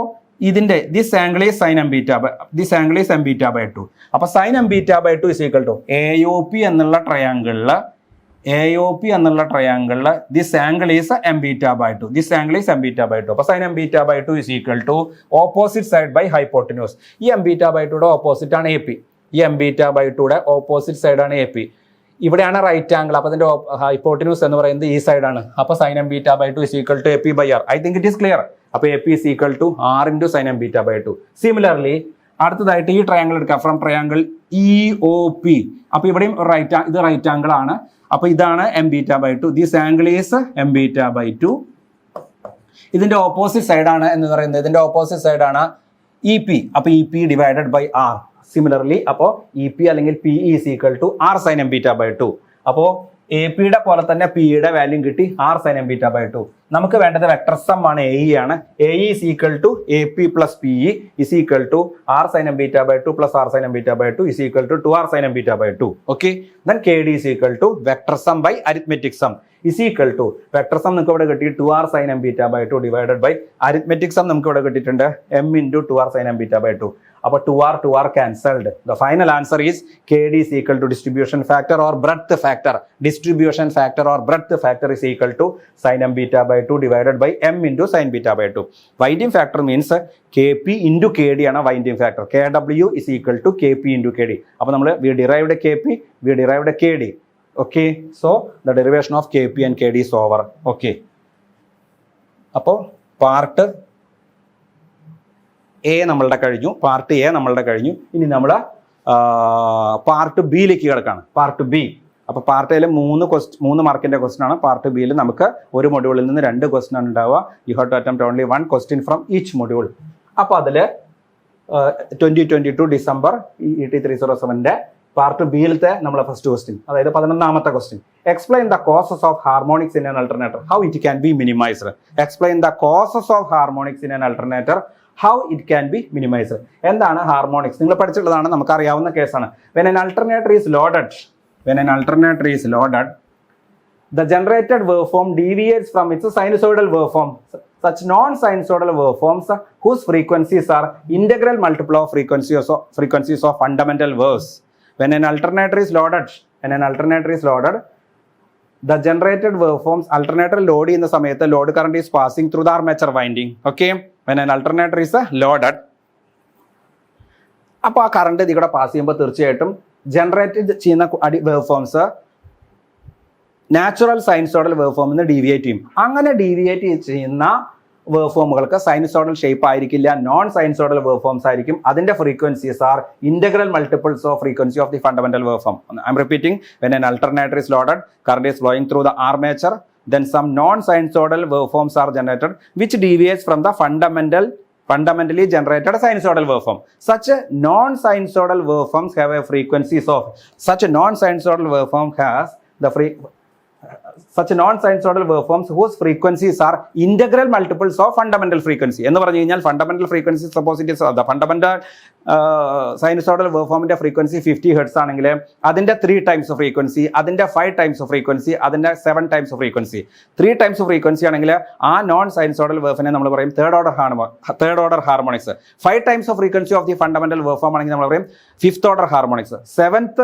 ഇതിന്റെ this angle is sine M beta by this angle is M beta by 2. അപ്പോൾ sine M beta by 2 is equal to AOP എന്നുള്ള ട്രയാംഗിളിൽ this angle is M beta by 2. This angle is M beta by 2. അപ്പോൾ sine M beta by 2 is equal to opposite side by hypotenuse. ഈ M beta by 2യുടെ opposite ആണ് AP. ഈ M beta by 2യുടെ opposite സൈഡാണ് AP. ഇവിടെയാണ് right angle. അപ്പോൾ അതിന്റെ ഹൈപ്പോട്ടന്യൂസ് എന്ന് പറയുന്നത് ഈ സൈഡാണ്. അപ്പോൾ sine M beta by 2 is equal to AP by R. I think it is clear. അപ്പോൾ AP is equal to R into sine M beta by 2. Similarly അടുത്തതായിട്ട് ഈ ട്രയാംഗിൾ എടുക്കാം ഫ്രം ട്രയാംഗിൾ EOP. അപ്പോൾ ഇവിടെയും ഇത് റൈറ്റ് ആംഗിൾ ആണ്. അപ്പോൾ ഇതാണ് M beta by 2. This angle is M beta by 2. ഇതിന്റെ ഓപ്പോസിറ്റ് സൈഡാണ് എന്ന് പറയുന്നത്, ഇതിന്റെ ഓപ്പോസിറ്റ് സൈഡാണ് EP. അപ്പോൾ EP divided by R. Similarly അപ്പോൾ EP അല്ലെങ്കിൽ PE is equal to R sine M beta by 2. അപ്പോൾ APയുടെ പോലെ തന്നെ PEയുടെ വാല്യൂ കിട്ടി R sine M beta by 2. നമുക്ക് വേണ്ടത് വെക്ടർ സം ആണ്, AE ആണ്. AE is equal to AP plus PE is equal to R sine M beta by 2 plus R sine M beta by 2 is equal to 2R sine M beta by 2. Okay, then KD is equal to vector sum by arithmetic sum is equal to vector sum നമുക്ക് ഇവിടെ കിട്ടി 2R sine M beta by 2 divided by arithmetic sum നമുക്ക് ഇവിടെ കിട്ടിയിട്ടുണ്ട് M into 2R sine M beta by 2. അപ്പോൾ 2R cancelled. The final answer is KD is equal to distribution factor or breadth factor. Distribution factor or breadth factor is equal to sin M beta by 2 divided by M into sin beta by 2. Winding factor means KP into KD ആണ് winding factor. KW is equal to KP into KD. അപ്പോൾ നമ്മൾ we derived KP, we derived KD. Okay, so the derivation of KP and KD is over. Okay. അപ്പോൾ part A നമ്മളുടെ കഴിഞ്ഞു, part A നമ്മളുടെ കഴിഞ്ഞു. ഇനി നമ്മൾ പാർട്ട് ബിയിലേക്ക് കിടക്കാണ്. Part B. അപ്പോൾ പാർട്ട് എയിൽ 3 മാർക്കിന്റെ ക്വസ്റ്റൻ ആണ്. പാർട്ട് ബിയിൽ നമുക്ക് ഒരു മൊഡ്യൂളിൽ നിന്ന് 2 ക്വസ്റ്റൻ ആണ് ഉണ്ടാവുക. You have to attempt only 1 question from each module. അപ്പോൾ അതിൽ 2022 ഡിസംബർ ഈ ET307 പാർട്ട് ബിയിലത്തെ നമ്മളെ ഫസ്റ്റ് ക്വസ്റ്റ്യൻ, അതായത് 11ാമത്തെ question. Explain the causes of harmonics in an alternator, how it can be minimised. Explain the causes of harmonics in an alternator, how it can be minimised. എന്താണ് harmonics? നിങ്ങൾ പഠിച്ചിട്ടുള്ളതാണ്, നമുക്കറിയാവുന്ന കേസാണ്. When an alternator is loaded, the generated waveform deviates from its sinusoidal waveform. Such non-sinusoidal waveforms whose frequencies are integral multiple of frequencies of fundamental waves. When an alternator is loaded, the generated waveforms, alternator load in the samayatha load current is passing through the armature winding. Okay, when an alternator is loaded, അപ്പോൾ ആ current ഇതിലൂടെ pass ചെയ്യുമ്പോൾ തീർച്ചയായിട്ടും generate ചെയ്യുന്ന waveforms natural സൈനുസോഡൽ വേവ്ഫോമിൽ നിന്ന് deviate ചെയ്യും. അങ്ങനെ deviate ചെയ്യുന്ന വേവ്ഫോമുകൾക്ക് സൈനുസോഡൽ ഷേപ്പ് ആയിരിക്കില്ല, നോൺ സൈനുസോഡൽ വേവ്ഫോംസ് ആയിരിക്കും. അതിന്റെ frequencies are integral multiples of frequency of the fundamental waveform. I'm repeating, when an alternator is loaded, current is flowing through the armature, then some non-sinusoidal waveforms are generated which deviates from the fundamentally generated sinusoidal waveform. Such non-sinusoidal waveforms have a frequencies of, such non-sinusoidal waveform has the such non-sinusoidal waveforms whose frequencies are integral multiples of fundamental frequency. എന്ന് പറഞ്ഞു കഴിഞ്ഞാൽ fundamental frequency suppose it is the fundamental sinusoidal വേവ്ഫോമിന്റെ frequency 50 hertz ആണെങ്കിൽ അതിന്റെ 3 times of frequency, അതിന്റെ 5 times of frequency, അതിന്റെ 7 times of frequency, 3 times of frequency ആണെങ്കിൽ ആ നോൺ സൈനുസോഡൽ വേവ്ഫിനെ നമ്മൾ പറയും third order harmonics. 5 times of frequency of the fundamental waveform ആണെങ്കിൽ നമ്മൾ പറയും 5th order harmonics. 7th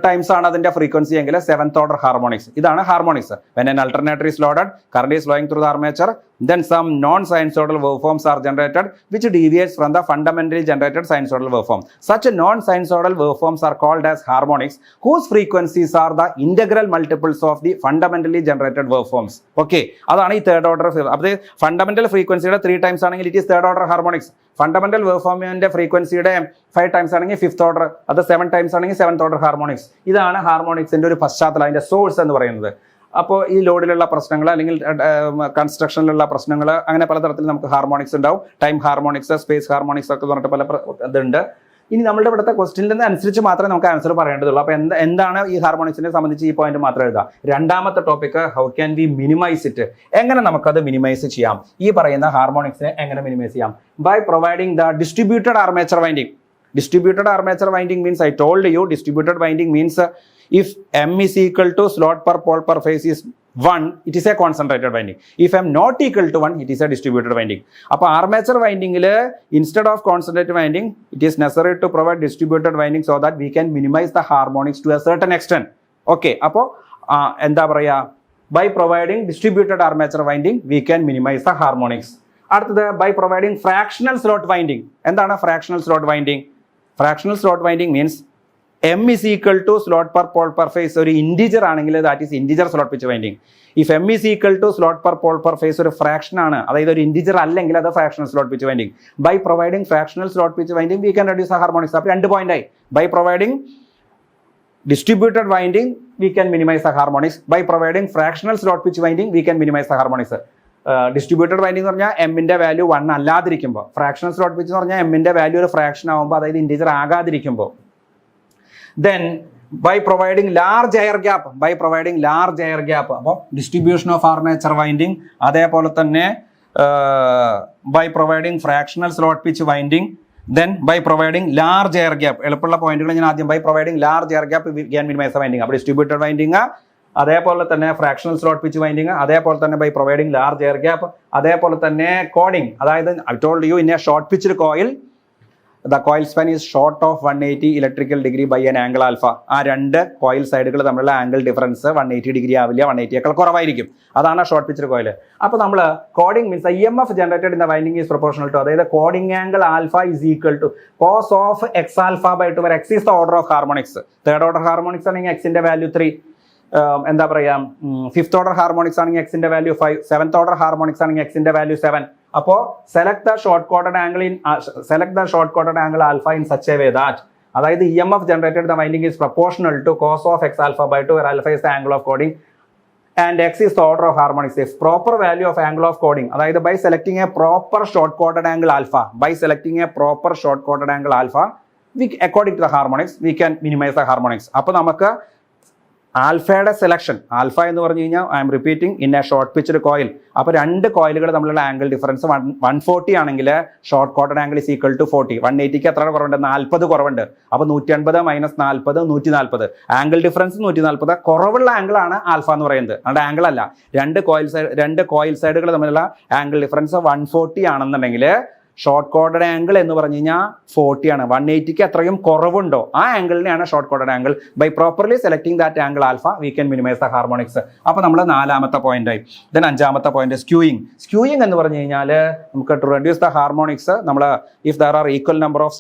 times ആണ് അതിന്റെ ഫ്രീക്വൻസി എങ്കിൽ 7th ഓർഡർ ഹാർമോണിക്സ്. ഇതാണ് harmonics. When an alternator is loaded, current is flowing through the armature, then some non-sinusoidal waveforms are generated which deviates from the fundamentally generated sinusoidal waveform. Such non-sinusoidal waveforms are called as harmonics whose frequencies are the integral multiples of the fundamentally generated waveforms. Okay, അതാണ് ഈ third order. അപ്പോൾ fundamental ഫ്രീക്വൻസിയുടെ 3 times ആണെങ്കിൽ it is third order harmonics. Fundamental വേവ്ഫോമിന്റെ ഫ്രീക്വൻസിയുടെ 5 times ആണെങ്കിൽ 5th order, അത് 7 times ആണെങ്കിൽ 7th ഓർഡർ ഹാർമോണിക്സ്. ഇതാണ് ഹാർമോണിക്സിന്റെ ഒരു പശ്ചാത്തലം, അതിന്റെ സോഴ്സ് എന്ന് പറയുന്നത്. അപ്പോൾ ഈ ലോഡിലുള്ള പ്രശ്നങ്ങൾ അല്ലെങ്കിൽ കൺസ്ട്രക്ഷനിലുള്ള പ്രശ്നങ്ങൾ അങ്ങനെ പലതരത്തിൽ നമുക്ക് ഹാർമോണിക്സ് ഉണ്ടാവും. ടൈം ഹാർമോണിക്സ്, സ്പേസ് ഹാർമോണിക്സ് ഒക്കെ പറഞ്ഞിട്ട് പല ഇതുണ്ട്. ഇനി നമ്മളുടെ ഇവിടുത്തെ ക്വസ്റ്റ്യനിൽ അനുസരിച്ച് മാത്രമേ നമുക്ക് ആൻസർ പറയേണ്ടതുള്ളൂ. അപ്പോൾ എന്താണ് ഈ ഹാർമോണിക്സിനെ സംബന്ധിച്ച് ഈ പോയിന്റ് മാത്രം എഴുതാം. രണ്ടാമത്തെ topic, how can we minimise it, എങ്ങനെ നമുക്കത് മിനിമൈസ് ചെയ്യാം, ഈ പറയുന്ന ഹാർമോണിക്സിനെ എങ്ങനെ മിനിമൈസ് ചെയ്യാം? By providing the distributed armature winding. Distributed armature winding means, I told you, distributed winding means if M is equal to slot per pole per phase is 1, it is a concentrated winding. If M not equal to 1, it is a distributed winding. അപ്പോൾ armature winding instead of concentrated winding, it is necessary to provide distributed winding so that we can minimize the harmonics to a certain extent. Okay, അപ്പോൾ എന്താ പറയുക, by providing distributed armature winding we can minimize the harmonics. അടുത്തത് by providing fractional slot winding. എന്താണ് fractional slot winding? Fractional slot winding means M is equal to slot per pole per phase ഒരു integer ആണെങ്കിൽ that is integer slot pitch winding. If M is equal to slot per pole per phase ഒരു fraction ആണ്, അതായത് ഒരു integer അല്ലെങ്കിൽ അത് fractional slot pitch winding. By providing fractional slot pitch winding we can reduce the harmonics. അപ്പോൾ 2 point ആയി. By providing distributed winding we can minimize the harmonics. By providing fractional slot pitch winding we can minimize the harmonics. Distributed winding എന്ന് പറഞ്ഞാൽ എമ്മിന്റെ value 1 അല്ലാതിരിക്കുമ്പോൾ, fractional slot pitch എന്ന് പറഞ്ഞാൽ എമ്മിന്റെ value ഒരു ഫ്രാക്ഷൻ ആകുമ്പോൾ, അതായത് ഇൻറ്റിജർ ആകാതിരിക്കുമ്പോൾ. Then by providing large air gap, അപ്പോൾ ഡിസ്ട്രിബ്യൂഷൻ ഓഫ് ആർമേച്ചർ വൈൻഡിങ്, അതേപോലെ തന്നെ by providing fractional slot pitch winding, then by providing large air gap. എളുപ്പമുള്ള പോയിന്റുകൾ ഞാൻ ആദ്യം, by providing large air gap we can minimise winding. അപ്പോൾ distributed winding, അതേപോലെ തന്നെ ഫ്രാക്ഷണൽ സ്ലോട്ട് പിച്ച് വൈൻഡിങ്, അതേപോലെ തന്നെ by providing large air gap, അതേപോലെ തന്നെ കോഡിങ്. അതായത് I told you in a short pitched coil the coil span is short of 180 electrical degree by an angle alpha. ആ 2 coil സൈഡുകൾ തമ്മിലുള്ള ആംഗിൾ ഡിഫറൻസ് 180 ഡിഗ്രി ആവില്ല, 180യേക്കാൾ കുറവായിരിക്കും. അതാണ് ഷോർട്ട് പിച്ച്ഡ് കോയിൽ. അപ്പോൾ നമ്മൾ കോഡിങ് means EMF generated in the winding is proportional to, അതായത് കോഡിങ് angle alpha is equal to cos of x alpha by 2, where x is the order of harmonics. Third order harmonics ആണെങ്കിൽ എക്സിന്റെ value 3, എന്താ പറയാ, 5th order harmonics ആണെങ്കിൽ എക്സിന്റെ value 5, 7th order harmonics ആണെങ്കിൽ എക്സിന്റെ വാല്യൂ 7. അപ്പോൾ സെലക്ട് ദ ഷോർട്ട് കോട്ടഡ് angle alpha in such a way that, അതായത് EMF generated the winding is proportional to cos of x alpha by 2, where alpha is the angle of coding. and x is the order of harmonics if proper value of angle of chording, അതായത് by selecting a proper short chorded angle alpha, we according to the harmonics we can minimize the harmonics. അപ്പോൾ നമുക്ക് ആൽഫയുടെ selection, alpha എന്ന് പറഞ്ഞു കഴിഞ്ഞാൽ I'm repeating in a short pitched coil. അപ്പോൾ രണ്ട് കോയിലുകൾ തമ്മിലുള്ള ആംഗിൾ ഡിഫറൻസ് 140 ആണെങ്കിൽ ഷോർട്ട് കോട്ടഡ് ആംഗിൾ ഈസ് ഈക്വൽ ടു 40. 180ക്ക് എത്ര കുറവുണ്ട്? 40 കുറവുണ്ട്. അപ്പോൾ 180 മൈനസ് 40 140. Angle difference 140. കുറവുള്ള ആംഗിൾ ആണ് ആൽഫ എന്ന് പറയുന്നത്, അതുകൊണ്ട് ആംഗിൾ അല്ല. രണ്ട് കോയിൽ സൈഡുകൾ തമ്മിലുള്ള ആംഗിൾ ഡിഫറൻസ് 140 ആണെന്നുണ്ടെങ്കിൽ ഷോർട്ട് കോർഡഡ് ആംഗിൾ എന്ന് പറഞ്ഞു കഴിഞ്ഞാൽ 40 ആണ്. 180ക്ക് അത്രയും കുറവുണ്ടോ ആ ആംഗിളിനെയാണ് short chorded angle. By properly selecting that angle alpha we can minimise the harmonics. അപ്പോൾ നമ്മൾ 4ാമത്തെ പോയിന്റ് ആയി. ദെൻ 5ാമത്തെ പോയിന്റ് സ്ക്യൂയിങ്. സ്ക്യൂയിങ് എന്ന് പറഞ്ഞു കഴിഞ്ഞാൽ നമുക്ക് ടു റെഡ്യൂസ് ദ ഹാർമോണിക്സ് നമ്മൾ if there are equal number of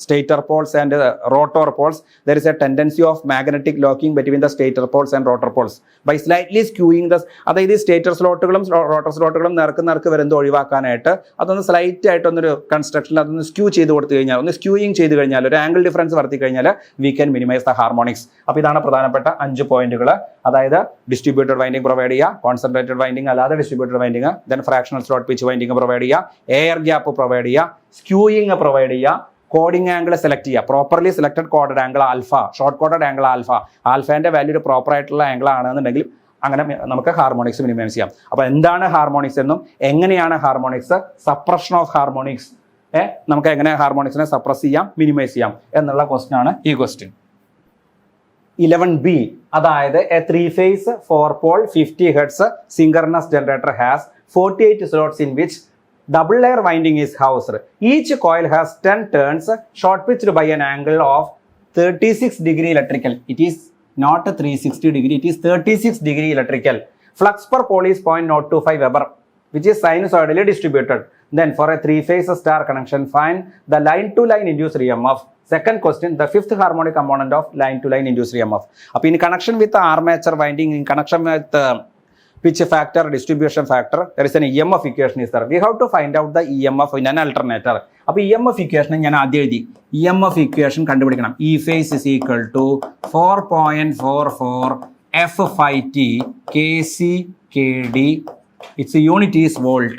stator poles and rotor poles there is a tendency of magnetic locking between the stator poles and rotor poles by slightly skewing the, അതായത് stator സ്ലോട്ടുകളും rotor സ്ലോട്ടുകളും നേർക്ക് വരുന്നത് ഒഴിവാക്കാനായിട്ട് അതൊന്ന് light ആയിട്ടൊന്നൊരു കൺസ്ട്രക്ഷനിൽ അതൊന്ന് skew ചെയ്ത് കൊടുത്തു കഴിഞ്ഞാൽ, ഒന്ന് സ്ക്യൂയിങ് ചെയ്ത് കഴിഞ്ഞാൽ, ഒരു ആംഗിൾ ഡിഫറൻസ് വർത്തി കഴിഞ്ഞാൽ we can minimise the harmonics. അപ്പോൾ ഇതാണ് പ്രധാനപ്പെട്ട 5 പോയിന്റുകൾ. അതായത് ഡിസ്ട്രിബ്യൂട്ടഡ് വൈൻഡിങ് പ്രൊവൈഡ് ചെയ്യുക, കോൺസെൻട്രേറ്റഡ് വൈൻഡിങ് അല്ലാതെ distributed winding, then fractional slot pitch winding provide ചെയ്യുക, എയർ ഗ്യാപ്പ് പ്രൊവൈഡ് ചെയ്യുക, സ്ക്യൂയിങ് പ്രൊവൈഡ് ചെയ്യുക, കോഡിംഗ് ആംഗിൾ സെലക്ട് ചെയ്യുക, പ്രോപ്പർലി സെലക്ടഡ് കോഡഡ് ആംഗിൾ ആൽഫ, ഷോർട്ട് കോഡഡ് ആംഗിൾ ആൽഫ, ആൽഫേന്റെ വാല്യൂ ഒരു പ്രോപ്പർ ആയിട്ടുള്ള ആംഗിൾ ആണെന്നുണ്ടെങ്കിൽ അങ്ങനെ നമുക്ക് ഹാർമോണിക്സ് മിനിമൈസ് ചെയ്യാം. അപ്പോൾ എന്താണ് ഹാർമോണിക്സ് എന്നും എങ്ങനെയാണ് ഹാർമോണിക്സ്, സപ്രഷൻ ഓഫ് ഹാർമോണിക്സ്, നമുക്ക് എങ്ങനെ ഹാർമോണിക്സിനെ സപ്രസ് ചെയ്യാം, മിനിമൈസ് ചെയ്യാം എന്നുള്ള ക്വസ്റ്റ്യൻ ആണ് ഈ ക്വസ്റ്റ്യൻ. 11B, അതായത് A 3-phase 4-pole 50 Hz synchronous generator has 48 slots in which double layer winding is housed. Each coil has 10 turns short pitched by an angle of 36 degree electrical. It is not 360 degree, it is 36 degree electrical. Flux per pole is 0.025 Weber, which is sinusoidally distributed. Then for a 3-phase star connection, find the line to line induced EMF. Second question, the fifth harmonic component of line to line induced EMF. In connection with the armature winding, in connection with pitch factor, distribution factor, there is an EMF equation is there. We have to find out the EMF in an alternator. അപ്പോൾ EMF equation ഞാൻ ആദ്യം എഴുതി. EMF equation കണ്ടുപിടിക്കണം. E phase is equal to 4.44 F phi t Kc Kd. Its unit is volt.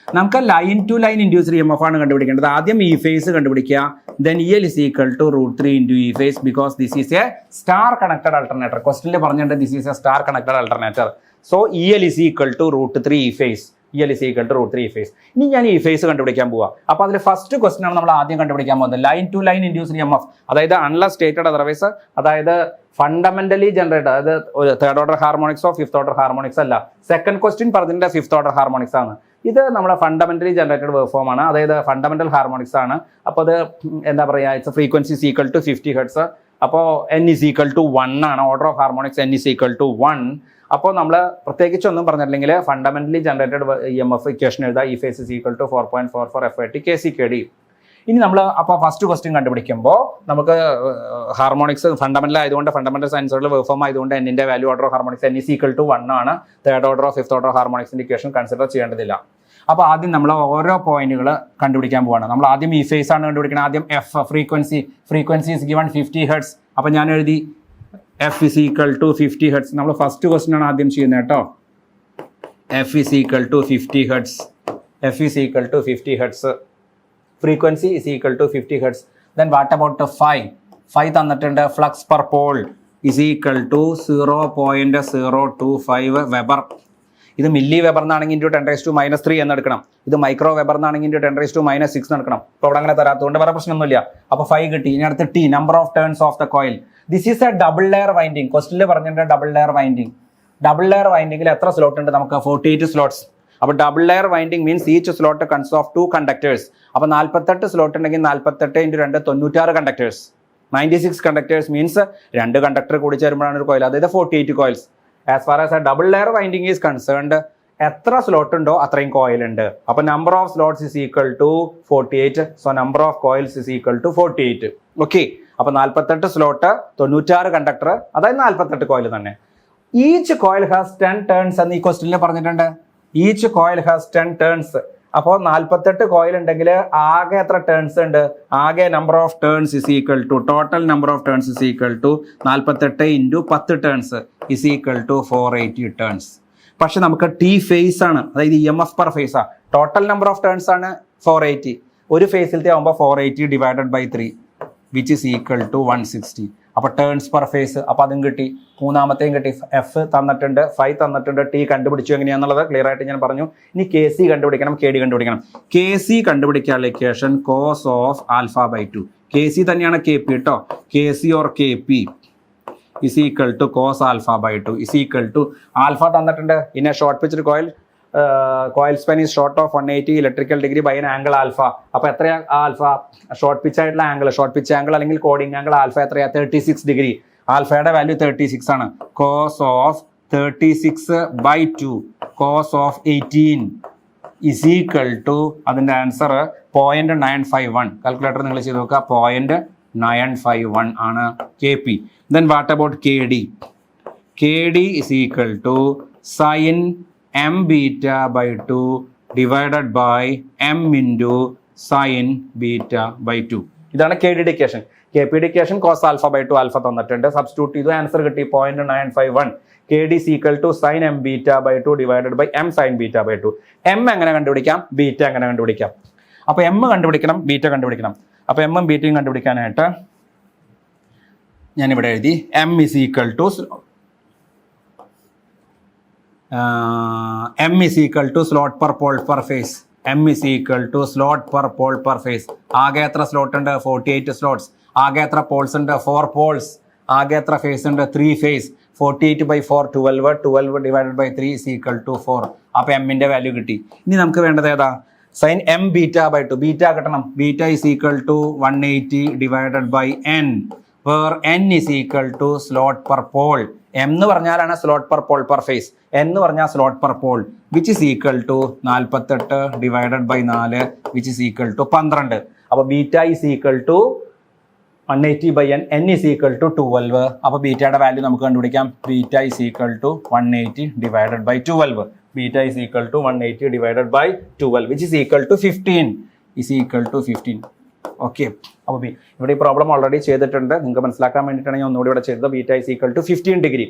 നമുക്ക് line to line induced EMF ആണ് കണ്ടുപിടിക്കേണ്ടത്. ആദ്യം E phase കണ്ടുപിടിക്കുക. Then EL is equal to √3 into E phase because this is a star connected alternator. ക്വസ്റ്റ്യനിൽ പറഞ്ഞിട്ടുണ്ട് this is a star connected alternator. So EL is equal to √3 E phase. EL is equal to √3 E phase. ഇനി ഞാൻ E phase കണ്ടുപിടിക്കാൻ പോവാം. അപ്പോൾ അതിൽ first question ആണ് നമ്മൾ ആദ്യം കണ്ടുപിടിക്കാൻ പോകുന്നത്. Line to line induced EMF, അതായത് അൺലെസ് സ്റ്റേറ്റഡ് അതർവൈസ്, അതായത് ഫണ്ടമെന്റലി ജനറേറ്റ്, അതായത് തേർഡ് ഓർഡർ ഹാർമോണിക്സോ ഫിഫ്ത് ഓർഡർ ഹാർമോണിക്സ് അല്ല. സെക്കൻഡ് ക്വസ്റ്റ്യൻ പറഞ്ഞിട്ടുണ്ട് ഫിഫ്ത് ഓർഡർ ഹാർമോണിക്സ് ആണ്. ഇത് നമ്മുടെ ഫണ്ടമെന്റലി ജനറേറ്റഡ് വേവ് ഫോം ആണ്, അതായത് ഫണ്ടമെന്റൽ ഹാർമോണിക്സ് ആണ്. അപ്പോൾ അത് എന്താ പറയുക, its frequency is equal to 50 Hz. അപ്പോൾ n ഈസ് ഈക്വൽ ടു 1 ആണ്. Order of harmonics n is equal to 1. അപ്പോൾ നമ്മൾ പ്രത്യേകിച്ച് ഒന്നും പറഞ്ഞിട്ടില്ലെങ്കിൽ ഫണ്ടമെന്റലി ജനറേറ്റഡ് EMF ഇക്വേഷൻ എഴുതാം. E phase is equal to 4.44 FIT Kc Kd. ഇനി നമ്മൾ അപ്പോൾ ഫസ്റ്റ് ക്വസ്റ്റ്യൻ കണ്ടുപിടിക്കുമ്പോൾ നമുക്ക് ഹാർമോണിക്സ് ഫണ്ടമെന്റൽ ആയതുകൊണ്ട്, ഫണ്ടമെന്റൽ സയൻസുകളിൽ വേവ് ഫോം ആയതുകൊണ്ട് എന്നിന്റെ value order of harmonics n is equal to 1 ആണ്. Third order of fifth order ഹാർമോണിക്സിന്റെ ഇക്വേഷൻ കൺസിഡർ ചെയ്യേണ്ടതില്ല. അപ്പോൾ ആദ്യം നമ്മൾ ഓരോ പോയിന്റുകൾ കണ്ടുപിടിക്കാൻ പോവാണ്. നമ്മൾ ആദ്യം E phase ആണ് കണ്ടുപിടിക്കുന്നത്. ആദ്യം F frequency is given 50 Hz. അപ്പോൾ ഞാൻ എഴുതി F is equal to 50 Hz. നമ്മൾ ഫസ്റ്റ് ക്വസ്റ്റ്യൻ ആണ് ആദ്യം ചെയ്യുന്നത് കേട്ടോ. F is equal to 50 Hz. F is equal to 50 Hz. Frequency is equal to 50 Hz. Then what about the phi തന്നിട്ടുണ്ട്. Flux per pole is equal to 0.025 Weber. ഇത് milli weber എന്നാണെങ്കിൽ into 10⁻³ എന്നെടുക്കണം. ഇത് micro weber എന്നാണെങ്കിൽ into 10⁻⁻6 എന്നെടുക്കണം. ഇപ്പോൾ അവിടെ അങ്ങനെ തരാത്തതുകൊണ്ട് വേറെ പ്രശ്നമൊന്നുമില്ല. അപ്പോൾ 5 കിട്ടി. ഇനി അടുത്ത് T, number of turns of the coil. This is a double layer winding. ക്വസ്റ്റ്യനിൽ പറഞ്ഞിട്ടുണ്ട് double layer winding. Double layer വൈൻഡിങ്ങിൽ എത്ര സ്ലോട്ട് ഉണ്ട്? നമുക്ക് 48 സ്ലോട്ട്സ്. അപ്പോൾ double layer winding means each slot consist of 2 conductors. അപ്പോൾ 48 സ്ലോട്ട് ഉണ്ടെങ്കിൽ 48 × 2 96 കണ്ടക്ടേഴ്സ്. 96 കണ്ടക്ടേഴ്സ് മീൻസ് 2 കണ്ടക്ടർ കൂടി ചേരുമ്പോഴാണ് ഒരു കോയിൽ, അതായത് 48 coils. As far as a double layer winding is concerned, എത്ര സ്ലോട്ട് ഉണ്ടോ അത്രയും കോയിൽ ഉണ്ട്. അപ്പോൾ number of slots is equal to 48. So number of coils is equal to 48. Okay. അപ്പോൾ 48 slot, 96 conductor, അതായത് 48 കോയിൽ തന്നെ. ഈച്ച് കോയിൽ ഹാസ് 10 ടേൺസ് എന്ന് ഈ ക്വസ്റ്റ്യനിൽ പറഞ്ഞിട്ടുണ്ട്. Each coil has 10 turns. അപ്പോൾ 48 കോയിൽ ഉണ്ടെങ്കിൽ ആകെ എത്ര ടേൺസ് ഉണ്ട്? ആകെ number of turns is equal to total number of turns is equal to 48 into 10 turns is equal to 480 turns. പക്ഷെ നമുക്ക് ടി ഫേസ് ആണ്, അതായത് EMF പെർ ഫേസ് ആണ്. ടോട്ടൽ നമ്പർ ഓഫ് ടേൺസ് ആണ് 480. ഒരു ഫേസിലത്തെ ആകുമ്പോൾ 480 divided by 3 which is equal to 160. അപ്പോൾ ടേൺസ് പെർ ഫേസ്, അപ്പോൾ അതും കിട്ടി. മൂന്നാമത്തെയും കിട്ടി. എഫ് തന്നിട്ടുണ്ട്, 5 തന്നിട്ടുണ്ട്. ടി കണ്ടുപിടിച്ചു എങ്ങനെയാണെന്നുള്ളത് ക്ലിയർ ആയിട്ട് ഞാൻ പറഞ്ഞു. ഇനി KC കണ്ടുപിടിക്കണം, KD കണ്ടുപിടിക്കണം. KC കണ്ടുപിടിക്കാനുള്ള equation cos of alpha by 2. KC തന്നെയാണ് KP കേട്ടോ. KC or KP is equal to cos alpha by 2 is equal to alpha തന്നിട്ടുണ്ട്. in a short pitched coil coil span is short of 180 electrical degree by an angle alpha. അപ്പോൾ എത്രയാ alpha? Short pitch ആയിട്ടുള്ള angle, short pitch angle അല്ലെങ്കിൽ chording angle alpha എത്രയാ? 36 degree. ആൽഫയുടെ value 36 ആണ്. Cos of 36 by 2 cos of 18 is equal to അതിന്റെ answer 0.951. Calculator നിങ്ങൾ ചെയ്ത് നോക്കുക. 0.951 ആണ് KP. Then what about KD? KD is equal to sin m beta by 2 divided by m into sin beta by 2. ഇതാണ് KD equation. KP equation cos alpha by 2 alpha തന്നിട്ടുണ്ട്. Substitute ചെയ്തു, answer കിട്ടി 0.951. KD is equal to sin m beta by 2 divided by m sin beta by 2. m എങ്ങനെ കണ്ടുപിടിക്കാം? Beta എങ്ങനെ കണ്ടുപിടിക്കാം? അപ്പോൾ m കണ്ടുപിടിക്കണം, ബീറ്റ കണ്ടുപിടിക്കണം. അപ്പോൾ എമ്മും ബീറ്റയും കണ്ടുപിടിക്കാനായിട്ട് ഞാനിവിടെ എഴുതി m is equal to slot per pole per phase. m is equal to slot per pole per phase. ആകെ എത്ര സ്ലോട്ട് ഉണ്ട്? 48 സ്ലോട്ട്സ്. ആകെ എത്ര പോൾസ് ഉണ്ട്? 4 പോൾസ്. ആകെ എത്ര ഫേസ് ഉണ്ട്? 3 face. 48 by 4 12 divided by 3 is equal to 4. അപ്പോൾ എമ്മിൻ്റെ വാല്യൂ കിട്ടി. ഇനി നമുക്ക് വേണ്ടത് ഏതാ? sin m beta by 2. Beta കിട്ടണം. Beta is equal to 180 divided by n, where n is equal to slot per pole. m എന്ന് പറഞ്ഞാലാണ് slot per pole per phase. n എന്ന് പറഞ്ഞാൽ slot per pole, which is equal to 48 divided by 4 which is equal to 12. അപ്പോൾ beta is equal to 180 by n, n is equal to 12. അപ്പോൾ ബീറ്റയുടെ value നമുക്ക് കണ്ടുപിടിക്കാം. Beta is equal to 180 divided by 12. Beta is equal to 180 divided by 12 which is equal to 15 is equal to 15. Okay, അപ്പോൾ ഇവിടെ ഈ problem already ചെയ്തിട്ടുണ്ട്. നിങ്ങൾക്ക് മനസ്സിലാക്കാൻ വേണ്ടിയിട്ടാണ് ഞാൻ ഒന്നുകൂടി ഇവിടെ ചെയ്തത്. Beta is equal to 15 degree.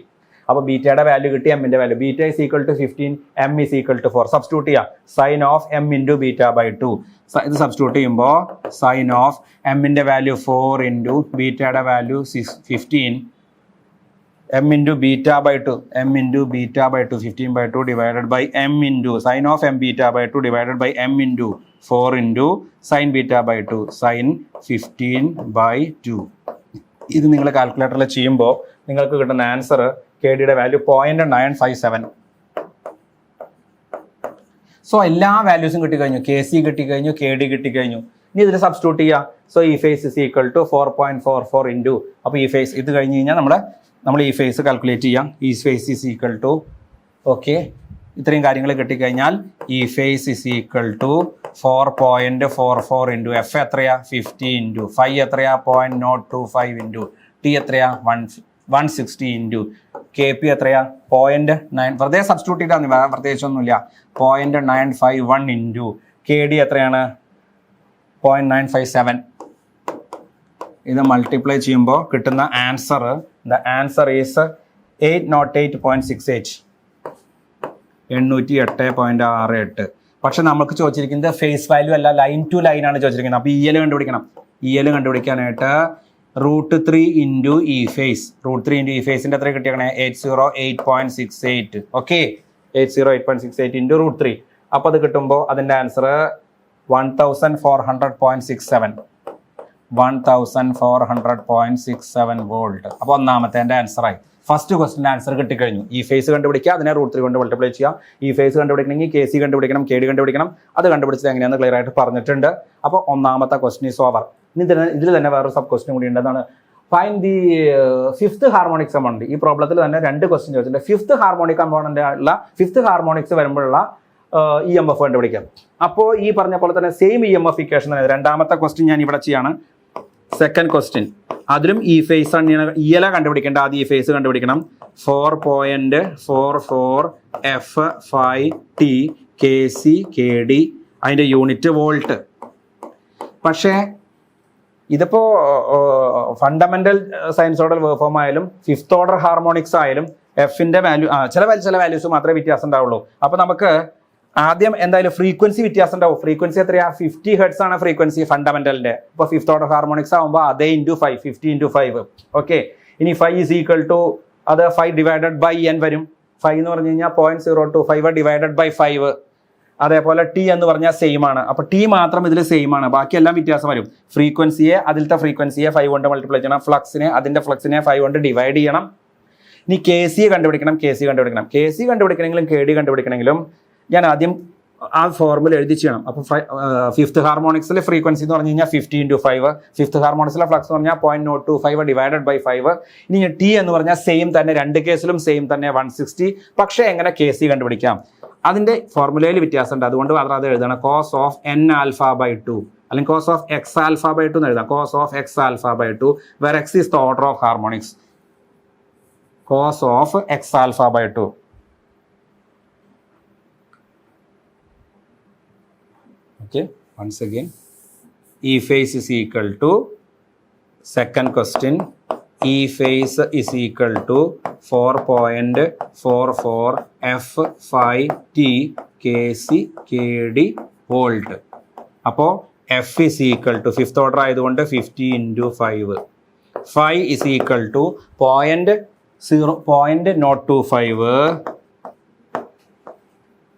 അപ്പോൾ ബീറ്റയുടെ വാല്യൂ കിട്ടി, എമ്മിൻ്റെ value. Beta is equal to 15, m is equal to 4. Substitute ചെയ്യുക. Sine of m into beta by 2. ഇത് സബ്സ്റ്റിറ്റ്യൂട്ട് ചെയ്യുമ്പോൾ സൈൻ ഓഫ് എമ്മിൻ്റെ വാല്യൂ 4 ഇൻറ്റു ബീറ്റയുടെ value 15, m into beta by 2, m into beta by 2, 15 by 2 divided by m into sine of m beta by 2 divided by m into 4 into sine beta by 2 sine 15 by 2. ഇത് നിങ്ങൾ കാൽക്കുലേറ്ററിൽ ചെയ്യുമ്പോൾ നിങ്ങൾക്ക് കിട്ടുന്ന answer KDയുടെ value 0.957. So എല്ലാ വാല്യൂസും കിട്ടിക്കഴിഞ്ഞു. KC കിട്ടിക്കഴിഞ്ഞു, KD കിട്ടിക്കഴിഞ്ഞു. ഇനി ഇതിൽ substitute ചെയ്യുക. So E phase is equal to 4.44 into, അപ്പോൾ ഈ ഫേസ് ഇത് കഴിഞ്ഞ് കഴിഞ്ഞാൽ നമ്മൾ ഈ ഫേസ് കാൽക്കുലേറ്റ് ചെയ്യാം. E phase is equal to, okay, ഇത്രയും കാര്യങ്ങൾ കിട്ടിക്കഴിഞ്ഞാൽ E phase is equal to 4.44 into F എത്രയാ? 50 ഇൻറ്റു 5 എത്രയാ? 0.025 ഇൻറ്റു ടി എത്രയാ? 160 ഇൻറ്റു KP എത്രയാ? 0.9. വെറുതെ സബ്സ്റ്റിറ്റ്യൂട്ട് ചെയ്താൽ വേറെ പ്രത്യേകിച്ചൊന്നുമില്ല. 0.951 ഇൻറ്റു KD എത്രയാണ്? 0.957. ഇത് മൾട്ടിപ്ലൈ ചെയ്യുമ്പോൾ കിട്ടുന്ന ആൻസർ, ദ ആൻസർ ഈസ് 808.68, 808.68. പക്ഷെ നമുക്ക് ചോദിച്ചിരിക്കുന്നത് ഫേസ് വാല്യൂ അല്ല, ലൈൻ ടു ലൈൻ ആണ് ചോദിച്ചിരിക്കുന്നത്. അപ്പോൾ EL കണ്ടുപിടിക്കണം. EL കണ്ടുപിടിക്കാനായിട്ട് √3 ഇൻറ്റു ഈ ഫേസ്, √3 ഇൻറ്റു ഈ ഫേസിൻ്റെ എത്ര കിട്ടിയാണ്? 808.68. Okay, 808.68 into √3. അപ്പോൾ അത് കിട്ടുമ്പോൾ അതിൻ്റെ ആൻസർ 1400.67, 1400.67 വോൾട്ട്. അപ്പോൾ ഒന്നാമത്തെ എൻ്റെ ആൻസറായി. First ക്വസ്റ്റിൻ്റെ answer കിട്ടിക്കഴിഞ്ഞു. ഈ ഫേസ് കണ്ടുപിടിക്കുക, അതിനെ √3 കൊണ്ട് മൾട്ടിപ്ലൈ ചെയ്യുക. ഈ ഫേസ് കണ്ടുപിടിക്കണമെങ്കിൽ KC കണ്ടുപിടിക്കണം, KD കണ്ടുപിടിക്കണം. അത് കണ്ടുപിടിച്ചത് എങ്ങനെയാണെന്ന് ക്ലിയർ ആയിട്ട് പറഞ്ഞിട്ടുണ്ട്. അപ്പോൾ ഒന്നാമത്തെ ക്വസ്റ്റ്യൻ ഈസ് ഓവർ. ഇനി ഇതിൽ തന്നെ വേറൊരു സബ് ക്വസ്റ്റ്യൻ കൂടി ഉണ്ടെന്നാണ്. Find the fifth harmonic component. ഈ പ്രോബ്ലത്തിൽ തന്നെ 2 ക്വസ്റ്റ്യൻ ചോദിച്ചിട്ടുണ്ട്. ഫിഫ്ത്ത് ഹാർമോണിക് കമ്പോണന്റ് ഉള്ള ഫിഫ്ത്ത് ഹാർമോണിക്സ് വരുമ്പോഴുള്ള EMF കണ്ടുപിടിക്കാം. അപ്പോൾ ഈ പറഞ്ഞ പോലെ തന്നെ സെയിം EMF ഇക്വേഷൻ തന്നെ രണ്ടാമത്തെ ക്വസ്റ്റ്യൻ ഞാൻ ഇവിടെ ചെയ്യാണ്. സെക്കൻഡ് ക്വസ്റ്റ്യൻ അതിലും ഈ ഫേസ് ആണ് EL കണ്ടുപിടിക്കേണ്ട. ആദ്യം ഈ ഫേസ് കണ്ടുപിടിക്കണം. 4.44 F5 T KC KD അതിൻ്റെ യൂണിറ്റ് വോൾട്ട്. പക്ഷേ ഇതിപ്പോൾ ഫണ്ടമെന്റൽ സൈൻസോഡൽ വേവ് ഫോം ആയാലും ഫിഫ്ത്ത് ഓർഡർ ഹാർമോണിക്സ് ആയാലും എഫിന്റെ വാല്യൂ ചില വാല്യൂസ് മാത്രമേ വ്യത്യാസം ഉണ്ടാവുള്ളൂ. അപ്പോൾ നമുക്ക് ആദ്യം എന്തായാലും ഫ്രീക്വൻസി വ്യത്യാസം ഉണ്ടാവും. ഫ്രീക്വൻസി എത്രയാ? 50 ഹെർട്സ് ആണ് ഫ്രീക്വൻസി ഫണ്ടമെന്റലിന്റെ. ഇപ്പോൾ ഫിഫ്ത്ത് ഓർഡർ ഹാർമോണിക്സ് ആകുമ്പോൾ അതേ ഇൻറ്റു 5, 50 × 5. ഓക്കെ, ഇനി 5 ഈസ് ഈക്വൽ ടു അത് 5 ഡിവൈഡഡ് ബൈ n വരും. 5 എന്ന് പറഞ്ഞു കഴിഞ്ഞാൽ 0.025 ഡിവൈഡഡ് ബൈ 5. അതേപോലെ ടി എന്ന് പറഞ്ഞാൽ സെയിം ആണ്. അപ്പോൾ ടി മാത്രം ഇതിൽ സെയിം ആണ്, ബാക്കിയെല്ലാം വ്യത്യാസം വരും. ഫ്രീക്വൻസിയെ അതിലത്തെ ഫ്രീക്വൻസിയെ 5 കൊണ്ട് മൾട്ടിപ്ലൈ ചെയ്യണം, ഫ്ലക്സിനെ അതിന്റെ ഫ്ലക്സിനെ 5 കൊണ്ട് ഡിവൈഡ് ചെയ്യണം. ഇനി കെ സി കണ്ടുപിടിക്കണം. കെ സി കണ്ടുപിടിക്കണമെങ്കിലും കെ ഡി കണ്ടുപിടിക്കണമെങ്കിലും ഞാൻ ആദ്യം ആ ഫോർമുല എഴുതി ചെയ്യണം. അപ്പോൾ ഫിഫ്ത്ത് ഹാർമോണിക്സിലെ ഫ്രീക്വൻസി എന്ന് പറഞ്ഞു കഴിഞ്ഞാൽ 50 × 5. ഫിഫ്ത്ത് ഹാർമോണിക്സിലെ ഫ്ലക്സ് എന്ന് പറഞ്ഞാൽ 0.025 ഡിവൈഡഡ് ബൈ 5. ഇനി ടി എന്ന് പറഞ്ഞാൽ സെയിം തന്നെ, രണ്ട് കേസിലും സെയിം തന്നെ 160. പക്ഷേ എങ്ങനെ കെ സി കണ്ടുപിടിക്കാം? അതിന്റെ ഫോർമുലയിൽ വ്യത്യാസമുണ്ട്, അതുകൊണ്ട് മാത്രം അത് എഴുതണം. കോസ് ഓഫ് n α/2 അല്ലെങ്കിൽ കോസ് ഓഫ് x α/2 എന്ന് എഴുതാം. Cos of x α/2 where x is the order of harmonics. Cos of x α/2. Okay, once again, E phase is equal to, second question, E phase is equal to 4.44 F5 T Kc Kd volt. അപ്പോൾ F is equal to fifth order ആയതുകൊണ്ട് 50 × 5. 5 is equal to 0.025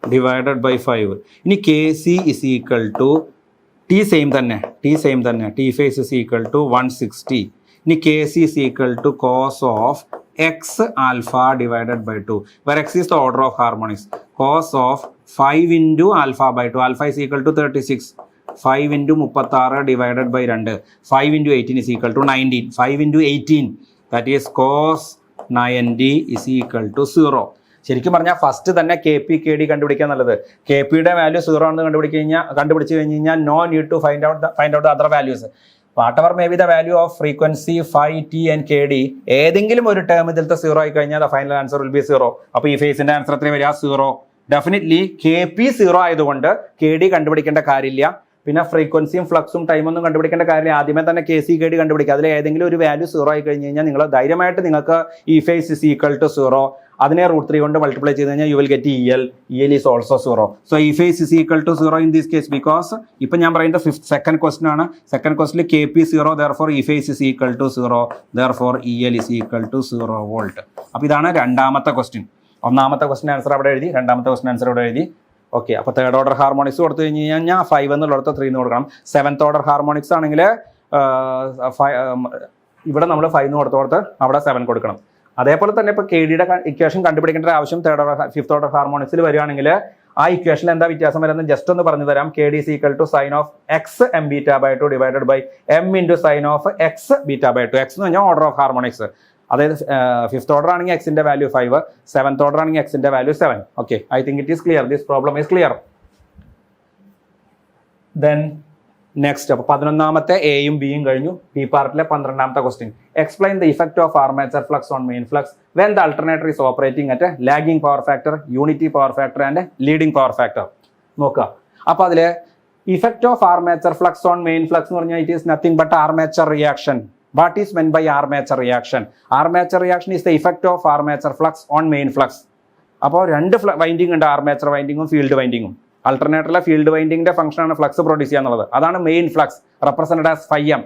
divided by 5. ഇനി K C is equal to T same തന്നെ, T phase is equal to 160. ഇനി K C is equal to cos of x alpha divided by 2 where x is the order of harmonics. Cos of 5 × α/2, alpha is equal to 36. 5 × 36 divided by 2. 5 × 18 is equal to 19. 5 × 18 that is cos 90 is equal to 0. ശരിക്കും പറഞ്ഞാൽ first തന്നെ K P K D കണ്ടുപിടിക്കാൻ നല്ലത്. K പിയുടെ value 0 ആണെന്ന് കണ്ടുപിടിച്ചു കഴിഞ്ഞ് കഴിഞ്ഞാൽ no need to find out the other values. Whatever may be the value of frequency 5 T and K D, ഏതെങ്കിലും ഒരു ടേം ഇതിലത്തെ 0 ആയി കഴിഞ്ഞാൽ the final answer will be 0. അപ്പോൾ ഈ ഫേസിന്റെ ആൻസർ എത്രയും വരിക? 0. ഡെഫിനറ്റ്ലി കെ പി 0 ആയതുകൊണ്ട് കെ ഡി കണ്ടുപിടിക്കേണ്ട കാര്യമില്ല. പിന്നെ ഫ്രീക്വൻസിയും ഫ്ലക്സും ടൈമൊന്നും കണ്ടുപിടിക്കേണ്ട കാര്യമില്ല. ആദ്യമേ തന്നെ കെ സി കെ ഡി കണ്ടുപിടിക്കുക. അതിൽ ഏതെങ്കിലും ഒരു വാല്യൂ 0 ആയി കഴിഞ്ഞ് കഴിഞ്ഞാൽ നിങ്ങൾ ധൈര്യമായിട്ട് നിങ്ങൾക്ക് ഈ ഫേസ് ഇസ് ഈക്വൽ ടു 0, അതിനെ √3 കൊണ്ട് മൾട്ടിപ്ലൈ ചെയ്ത് കഴിഞ്ഞാൽ you will get E L is also 0. So E phase is equal to 0 in this case because ഇപ്പം ഞാൻ പറയുന്നത് സെക്കൻഡ് ക്വസ്റ്റൻ ആണ്. സെക്കൻഡ് ക്വസ്റ്റിൽ K P 0, therefore E phase is equal to 0, therefore E L is equal to 0 volt. അപ്പോൾ ഇതാണ് രണ്ടാമത്തെ question. ഒന്നാമത്തെ question answer അവിടെ എഴുതി, രണ്ടാമത്തെ ക്വസ്റ്റൻ ആൻസർ അവിടെ എഴുതി. ഓക്കെ, അപ്പോൾ തേർഡ് ഓർഡർ ഹാർമോണിക്സ് കൊടുത്തു കഴിഞ്ഞ് കഴിഞ്ഞാൽ 5 എന്നുള്ളിടത്ത് 3 എന്ന് കൊടുക്കണം. സെവൻത്ത് ഓർഡർ ഹാർമോണിക്സ് ആണെങ്കിൽ ഇവിടെ നമ്മൾ 5 എന്ന് കൊടുത്തോടത്ത് അവിടെ 7 കൊടുക്കണം. അതേപോലെ തന്നെ ഇപ്പോൾ കെ ഡിയുടെ ഇക്വേഷൻ കണ്ടുപിടിക്കേണ്ട ആവശ്യം ഫിഫ്ത്ത് ഓർഡർ ഹാർമോണിക്സിൽ വരികയാണെങ്കിൽ ആ ഇക്വേഷനിൽ എന്താ വ്യത്യാസം വരുന്നത് ജസ്റ്റ് ഒന്ന് പറഞ്ഞു തരാം. K D is equal to sin of x m β/2 divided by m × sin of x β/2. x എന്ന് പറഞ്ഞാൽ ഓർഡർ ഓഫ് ഹാർമോണിക്സ്. അതായത് ഫിഫ്ത്ത് ഓർഡർ ആണെങ്കിൽ എക്സിന്റെ വാല്യൂ 5, സെവൻത്ത് ഓർഡർ ആണെങ്കിൽ എക്സിന്റെ value 7. Okay, I think it is clear. This problem is clear. Then next, അപ്പോൾ 11ാമത്തെ എയും ബിയും കഴിഞ്ഞു. ബി പാർട്ടിലെ 12ാമത്തെ question. Explain the effect of armature flux on main flux when the alternator is operating at lagging power factor, unity power factor and leading power factor. നോക്കുക, അപ്പോൾ അതിൽ effect of armature flux on main flux എന്ന് പറഞ്ഞാൽ it is nothing but armature reaction. What is meant by armature reaction? Armature reaction is the effect of armature flux on main flux. അപ്പോൾ രണ്ട് winding ഉണ്ട്, armature വൈൻഡിങ്ങും field വൈൻഡിങ്ങും. അൾട്ടർനേറ്ററിലെ field വൈൻഡിങ്ങിന്റെ ഫംഗ്ഷനാണ് flux produce ചെയ്യുക എന്നുള്ളത്. അതാണ് main flux represented as φm.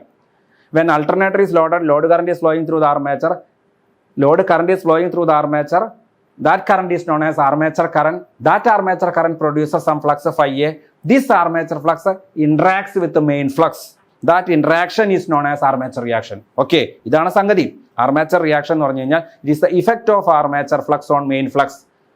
When alternator is loaded, load current is flowing through the armature. Load current is flowing through the armature. That current is known as armature current. That armature current produces some flux φa. This armature flux interacts with the main flux. That interaction is known as armature reaction. Okay, ഇതാണ് സംഗതി. Armature reaction എന്ന് പറഞ്ഞു കഴിഞ്ഞാൽ it is the effect of armature flux on main flux.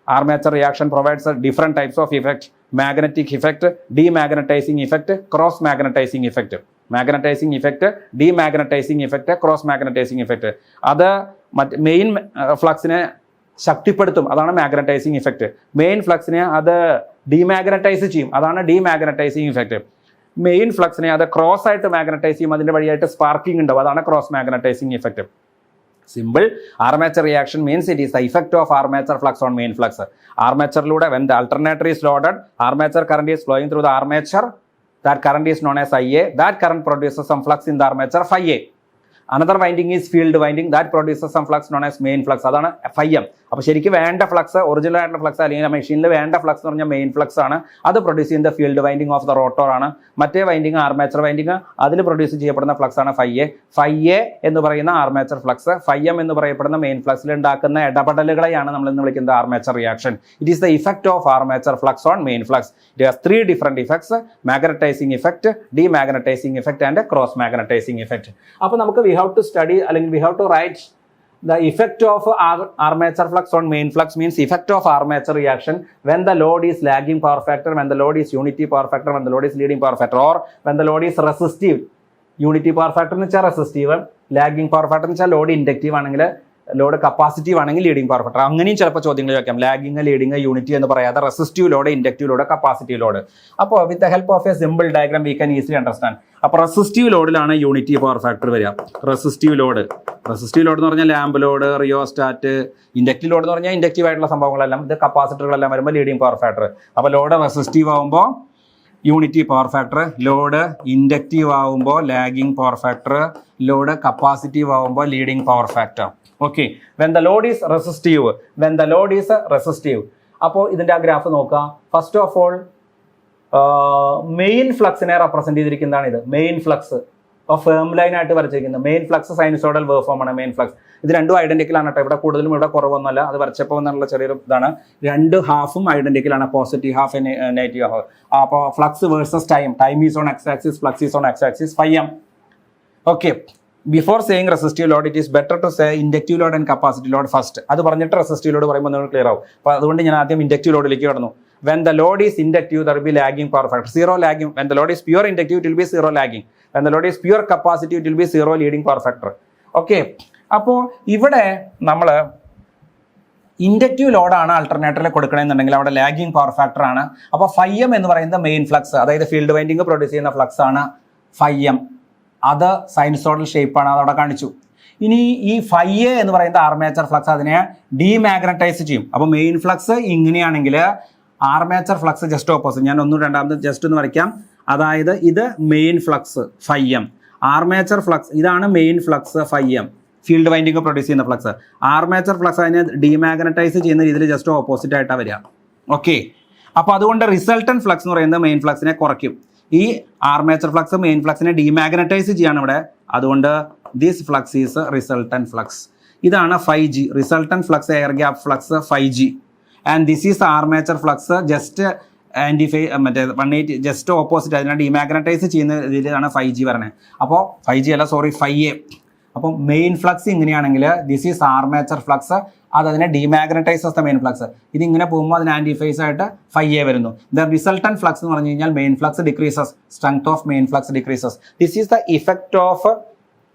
Armature reaction provides different types of effect: magnetic effect, demagnetizing effect, cross magnetizing effect. Magnetizing effect, demagnetizing effect, cross magnetizing effect. അത് main ഫ്ലക്സിനെ ശക്തിപ്പെടുത്തും, അതാണ് magnetizing effect. Main ഫ്ലക്സിനെ അത് ഡിമാഗ്നറ്റൈസ് ചെയ്യും, അതാണ് ഡിമാഗ്നറ്റൈസിങ് effect. Main ഫ്ലക്സിനെ അത് cross ആയിട്ട് magnetize ചെയ്യും, അതിന്റെ വഴിയായിട്ട് സ്പാർക്കിംഗ് ഉണ്ടാവും, അതാണ് cross magnetizing effect. Simple armature reaction means it is the effect of armature flux on main flux. Armature when the alternator is loaded, armature current is flowing through the armature. That current is known as IA. That current produces some flux in the armature phi A. Another winding is field winding. That produces some flux known as main flux. That's phi M. അപ്പോൾ ശരിക്കും വേണ്ട flux original ആയിട്ടുള്ള flux അല്ലെങ്കിൽ മെഷീനിൽ വേണ്ട flux എന്ന് പറഞ്ഞാൽ main flux ആണ്. അത് പ്രൊഡ്യൂസ് ചെയ്യുന്ന field winding of the rotor ആണ്. മറ്റേ വൈൻഡിങ് ആർമേച്ചർ വൈൻഡിങ്, അതിൽ പ്രൊഡ്യൂസ് ചെയ്യപ്പെടുന്ന ഫ്ലക്സ് ആണ് ഫൈ എ. ഫൈ എ എന്ന് പറയുന്ന ആർമേച്ചർ ഫ്ലക്സ്, ഫൈ എം എന്ന് പറയപ്പെടുന്ന മെയിൻ ഫ്ലക്സിൽ ഉണ്ടാക്കുന്ന ഇടപെടലുകളെയാണ് നമ്മൾ ഇന്ന് വിളിക്കുന്നത് armature reaction. It is the effect of armature flux on main flux. It has 3 different effects: magnetising effect, demagnetising effect and cross magnetising effect. അപ്പോൾ നമുക്ക് വി ഹാവ് ടു സ്റ്റഡി അല്ലെങ്കിൽ we have to write the effect of armature flux on main flux means effect of armature reaction when the load is lagging power factor, when the load is unity power factor, when the load is leading power factor, or when the load is resistive. Unity power factor എന്ന് വെച്ചാൽ resistive, lagging power factor എന്ന് വെച്ചാൽ load inductive ആണെങ്കിൽ, load capacitive ആണെങ്കിൽ leading power factor. അങ്ങനെയും ചിലപ്പോൾ ചോദ്യങ്ങൾ ചോദിക്കാം. ലാഗിങ്, ലീഡിങ്, യൂണിറ്റി എന്ന് പറയാതെ resistive load, inductive load, capacitive load. അപ്പോൾ with the help of a simple diagram we can easily understand. അപ്പോൾ റെസിസ്റ്റീവ് ലോഡിലാണ് യൂണിറ്റി പവർ ഫാക്ടർ വരിക. റെസിസ്റ്റീവ് ലോഡ് എന്ന് പറഞ്ഞാൽ lamp load, rheostat. Inductive load എന്ന് പറഞ്ഞാൽ ഇൻഡക്റ്റീവ് ആയിട്ടുള്ള സംഭവങ്ങളെല്ലാം, ഇത് കപ്പാസിറ്ററുകളെല്ലാം വരുമ്പോൾ ലീഡിങ് പവർ ഫാക്ടർ. അപ്പോൾ ലോഡ് റെസിസ്റ്റീവ് ആകുമ്പോൾ unity power factor, load inductive ആകുമ്പോൾ lagging power factor, load capacitive ആകുമ്പോൾ leading power factor. Okay, when the load is resistive. അപ്പോൾ ഇതിൻ്റെ ആ ഗ്രാഫ് നോക്കുക. ഫസ്റ്റ് ഓഫ് ഓൾ മെയിൻ ഫ്ലക്സിനെ റെപ്രസെന്റ് ചെയ്തിരിക്കുന്നതാണ് ഇത്. മെയിൻ ഫ്ലക്സ് ഫേം ലൈൻ ആയിട്ട് വരച്ചിരിക്കുന്നത്. Main flux sinusoidal waveform ആണ് മെയിൻ ഫ്ലക്സ്. ഇത് രണ്ടും ഐഡന്റിക്കൽ ആണ് കേട്ടോ. ഇവിടെ കൂടുതലും ഇവിടെ കുറവൊന്നുമല്ല. അത് വരച്ചപ്പോൾ എന്നുള്ള ചെറിയൊരു ഇതാണ്. രണ്ട് ഹാഫും ഐഡന്റിക്കൽ ആണ്, പോസിറ്റീവ് ഹാഫ്, നെഗറ്റീവ് ഹാഫ്. അപ്പോൾ flux versus time is on X axis, flux is on X axis, phi M. Okay, before saying resistive load it is better to say inductive load and capacitive load first. അത് പറഞ്ഞിട്ട് resistive load പറയുമ്പോൾ നിങ്ങൾ clear ആവും. അപ്പോൾ അതുകൊണ്ട് ഞാൻ ആദ്യം inductive ലോഡിലേക്ക് കടന്നു. When the load is inductive, there will be lagging power factor, zero lagging. When the load is pure inductive, it will be zero lagging. When the load is pure capacitive, it will be zero leading power factor. Okay, അപ്പോൾ ഇവിടെ നമ്മൾ inductive ലോഡാണ് ആൾട്ടർനേറ്ററിൽ കൊടുക്കണമെന്നുണ്ടെങ്കിൽ അവിടെ lagging power factor ആണ്. അപ്പോൾ phi M എന്ന് പറയുന്നത് main flux, അതായത് field winding produce ചെയ്യുന്ന ഫ്ലക്സ് ആണ് ഫൈ എം. അത് സൈനുസോഡൽ ഷേപ്പാണ്, അതവിടെ കാണിച്ചു. ഇനി ഈ ഫൈ എ എന്ന് പറയുന്ന ആർമേച്ചർ ഫ്ലക്സ് അതിനെ ഡീമാഗ്നറ്റൈസ് ചെയ്യും. അപ്പോൾ മെയിൻ ഫ്ലക്സ് ഇങ്ങനെയാണെങ്കിൽ ആർമേച്ചർ ഫ്ലക്സ് ജസ്റ്റ് ഓപ്പോസിറ്റ്. ഞാൻ രണ്ടാമത് ജസ്റ്റ് ഒന്ന് വരയ്ക്കാം. അതായത് ഇത് main flux phi M, armature flux ഇതാണ് main flux phi M, field winding produce ചെയ്യുന്ന ഫ്ലക്സ്. ആർമേച്ചർ ഫ്ലക്സ് അതിനെ ഡീമാഗ്നറ്റൈസ് ചെയ്യുന്ന രീതിയിൽ ജസ്റ്റ് ഓപ്പോസിറ്റ് ആയിട്ടാണ് വരിക. ഓക്കെ, അപ്പോൾ അതുകൊണ്ട് റിസൾട്ടന്റ് ഫ്ലക്സ് എന്ന് പറയുന്നത് മെയിൻ ഫ്ലക്സിനെ കുറയ്ക്കും. ഈ ആർമേച്ചർ ഫ്ലക്സ് മെയിൻ ഫ്ലക്സിനെ ഡീമാഗ്നറ്റൈസ് ചെയ്യാണ് ഇവിടെ. അതുകൊണ്ട് this flux is resultant flux. ഇതാണ് 5G, resultant flux air gap flux 5G. And this is armature flux just മറ്റേ 180 ജസ്റ്റ് ഓപ്പോസിറ്റ്, അതിനെ ഡീമാഗ്നറ്റൈസ് ചെയ്യുന്ന രീതിയിലാണ് 5G പറയുന്നത്. അപ്പോൾ 5G അല്ല, സോറി, 5A. അപ്പോൾ മെയിൻ ഫ്ലക്സ് ഇങ്ങനെയാണെങ്കിൽ ദിസ് ഈസ് ആർമേച്ചർ ഫ്ലക്സ്, അതിനെ ഡീമാഗ്നറ്റൈസ് ദ മെയിൻ ഫ്ലക്സ്. ഇതിങ്ങനെ പോകുമ്പോൾ അതിന് ആൻറ്റിഫേസ് ആയിട്ട് 5A വരുന്നു. ദ റിസൾട്ടന്റ് ഫ്ലക്സ് എന്ന് പറഞ്ഞു കഴിഞ്ഞാൽ main flux decreases, strength of main flux decreases. This is the effect of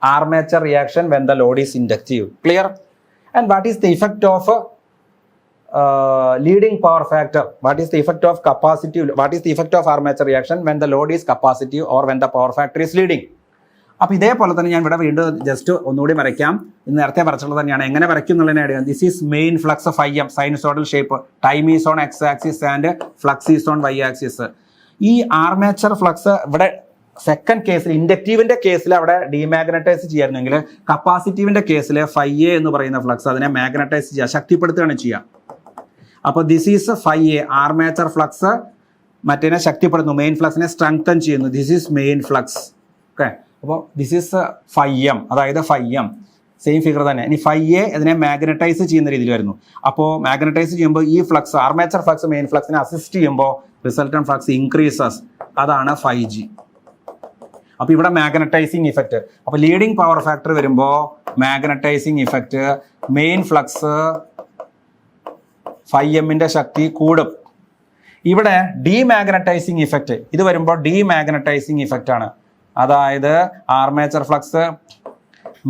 armature reaction when the load is inductive. Clear? And what is the effect of leading power factor? What is the effect of capacitive? What is the effect of armature reaction when the load is capacitive or when the power factor is leading? അപ്പോൾ ഇതേപോലെ തന്നെ ഞാൻ ഇവിടെ വീണ്ടും just ഒന്നുകൂടി വരയ്ക്കാം. ഇന്ന് നേരത്തെ വരച്ചുള്ളത് തന്നെയാണ്. എങ്ങനെ വരയ്ക്കും എന്നുള്ളതിനെ അറിയാം. This is main flux phi M, sinusoidal shape. Time is on X axis and flux is on Y axis. ഈ ആർമേച്ചർ ഫ്ലക്സ് ഇവിടെ സെക്കൻഡ് കേസിൽ, ഇൻഡക്റ്റീവിന്റെ കേസിൽ അവിടെ ഡീമാഗ്നറ്റൈസ് ചെയ്യായിരുന്നെങ്കിൽ കപ്പാസിറ്റീവിന്റെ കേസിൽ ഫൈ എ എന്ന് പറയുന്ന ഫ്ലക്സ് അതിനെ മാഗ്നറ്റൈസ് ചെയ്യുക, ശക്തിപ്പെടുത്തുകയാണ് ചെയ്യുക. അപ്പോൾ this is phi A, armature flux മറ്റേനെ ശക്തിപ്പെടുത്തുന്നു, മെയിൻ ഫ്ലക്സിനെ സ്ട്രെങ്തൻ ചെയ്യുന്നു. This is main flux. Okay, അപ്പോൾ ദിസ് ഈസ് ഫൈ എം, അതായത് ഫൈ എം സെയിം ഫിഗർ തന്നെ. ഇനി ഫൈ എ അതിനെ മാഗ്നറ്റൈസ് ചെയ്യുന്ന രീതിയിൽ വരുന്നു. അപ്പോൾ മാഗ്നറ്റൈസ് ചെയ്യുമ്പോൾ ഈ ഫ്ലക്സ് ആർമേച്ചർ ഫ്ലക്സ് മെയിൻ ഫ്ലക്സിനെ അസിസ്റ്റ് ചെയ്യുമ്പോൾ റിസൾട്ടന്റ് ഫ്ലക്സ് ഇൻക്രീസസ്. അതാണ് 5G. അപ്പോൾ ഇവിടെ മാഗ്നറ്റൈസിങ് ഇഫക്റ്റ്. അപ്പോൾ ലീഡിങ് പവർ ഫാക്ടർ വരുമ്പോൾ magnetising effect, main flux phi എമ്മിൻ്റെ ശക്തി കൂടും. ഇവിടെ ഡീമാഗ്നറ്റൈസിങ് ഇഫക്റ്റ് ഇത് വരുമ്പോൾ ഡീമാഗ്നറ്റൈസിങ് ഇഫക്റ്റ് ആണ്. അതായത് ആർമേച്ചർ ഫ്ലക്സ്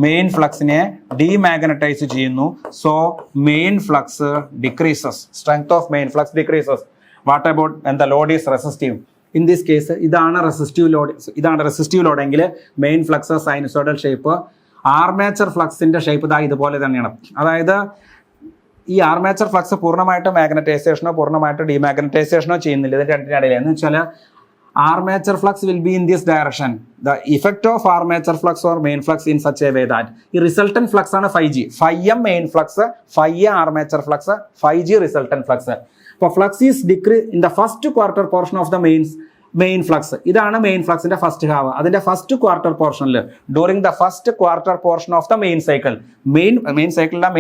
മെയിൻ ഫ്ലക്സിനെ ഡീമാഗ്നറ്റൈസ് ചെയ്യുന്നു. So main flux decreases, strength of main flux decreases. What about when the load is resistive? In this case ഇതാണ് റെസിസ്റ്റീവ് ലോഡ്. ഇതാണ് റെസിസ്റ്റീവ് ലോഡ് എങ്കിൽ main flux sinusoidal shape, armature ഫ്ലക്സിന്റെ shape ഇതാ ഇതുപോലെ തന്നെയാണ്. അതായത് ഈ ആർമേച്ചർ ഫ്ലക്സ് പൂർണ്ണമായിട്ട് മാഗ്നറ്റൈസേഷനോ പൂർണ്ണമായിട്ട് ഡിമാഗ്നറ്റൈസേഷനോ ചെയ്യുന്നില്ല. ഇതിന്റെ രണ്ടിനിടയിൽ എന്ന് വെച്ചാൽ armature flux will be in this direction. The effect of armature flux or main flux in such a way that ഈ റിസൾട്ടന്റ് ഫ്ലക്സ് ആണ് φg. φm main flux, φa armature flux, φg resultant flux. അപ്പോൾ flux is decrease in the first quarter portion of the main flux. ഇതാണ് main ഫ്ലക്സിന്റെ first half. അതിന്റെ first quarter പോർഷനിൽ during the first quarter portion of the main cycle, main സൈക്കിളിന്റെ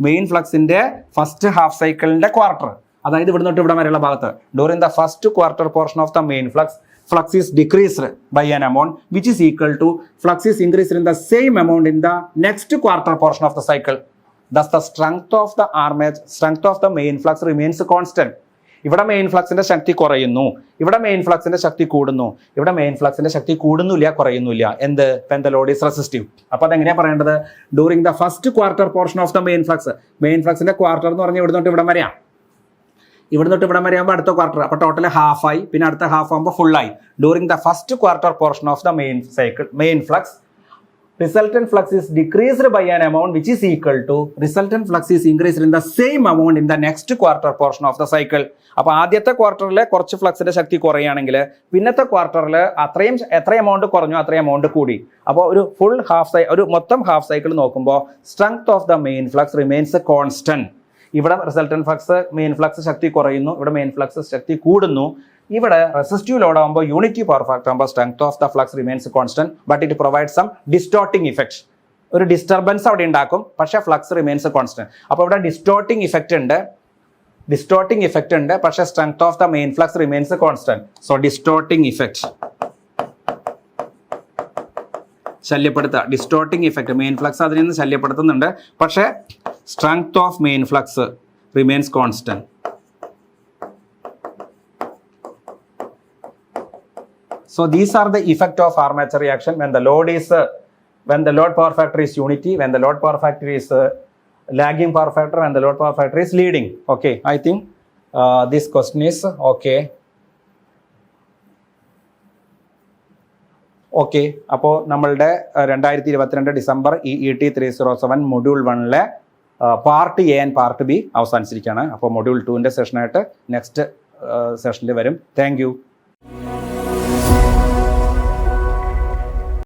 main ഫ്ലക്സിന്റെ first half സൈക്കിളിന്റെ quarter, അതായത് ഇവിടെ തൊട്ട് ഇവിടെ വരെയുള്ള ഭാഗത്ത് during the first quarter portion of the main flux is decreased by an amount which is equal to flux is increased in the same amount in the next quarter portion of the cycle. Thus the strength of the main flux remains constant. ഇവിടെ main ഫ്ലക്സിന്റെ ശക്തി കുറയുന്നു, ഇവിടെ main ഫ്ലക്സിന്റെ ശക്തി കൂടുന്നു, ഇവിടെ main ഫ്ലക്സിന്റെ ശക്തി കൂടുന്നില്ല കുറയുന്നില്ല. എന്ത്? when the load is resistive. അപ്പോൾ അതെങ്ങനെയാ പറയേണ്ടത്? During the first quarter portion of the main ഫ്ലക്സിന്റെ ക്വാർട്ടർ എന്ന് പറഞ്ഞാൽ ഇവിടെ തൊട്ട് ഇവിടെ വരെയാ. ഇവിടെ തൊട്ട് ഇവിടെ വരെ ആകുമ്പോൾ അടുത്ത ക്വാർട്ടർ, അപ്പോൾ ടോട്ടൽ ഹാഫ് ആയി, പിന്നെ അടുത്ത ഹാഫ് ആകുമ്പോൾ ഫുൾ ആയി. During the first quarter portion of the main flux resultant flux is decreased by an amount which is equal to resultant flux is increased in the same amount in the next quarter portion of the cycle. അപ്പോൾ ആദ്യത്തെ ക്വാർട്ടറിൽ കുറച്ച് ഫ്ലക്സിന്റെ ശക്തി കുറയുകയാണെങ്കിൽ പിന്നത്തെ ക്വാർട്ടറിൽ എത്ര amount കുറഞ്ഞു അത്രയും എമൗണ്ട് കൂടി. അപ്പോൾ ഒരു മൊത്തം ഹാഫ് സൈക്കിൾ നോക്കുമ്പോൾ strength of the main flux remains constant. ഇവിടെ റിസൾട്ടന്റ് ഫ്ലക്സ് മെയിൻ ഫ്ലക്സ് ശക്തി കുറയുന്നു, ഇവിടെ മെയിൻ ഫ്ലക്സ് ശക്തി കൂടുന്നു. ഇവിടെ റെസിസ്റ്റീവ് ലോഡ് ആകുമ്പോൾ യൂണിറ്റി പവർ ഫാക്ടർ ആകുമ്പോൾ strength of the flux remains constant but it provide some distorting effect. ഒരു ഡിസ്റ്റർബൻസ് അവിടെ ഉണ്ടാക്കും, പക്ഷേ ഫ്ലക്സ് റിമെയിൻസ് കോൺസ്റ്റന്റ്. അപ്പോൾ ഇവിടെ ഡിസ്റ്റോർട്ടിംഗ് ഇഫക്റ്റ് ഉണ്ട്, പക്ഷേ strength of the main flux remains constant. So distorting effect distorting effect main flux അതിൽ നിന്ന് ശല്യപ്പെടുത്തുന്നുണ്ട്, പക്ഷേ strength of main flux remains constant. So these are the effect of armature reaction when the load power factor is unity, when the load power factor is lagging power factor, and the load power factor is leading. Okay, I think this question is okay. Okay, അപ്പോൾ നമ്മളുടെ 2022 December EET 307 module 1 part A and part B അവസാനിച്ചിരിക്കുകയാണ്. അപ്പോൾ module 2ന്റെ സെഷനായിട്ട് next സെഷനിൽ വരും. Thank U.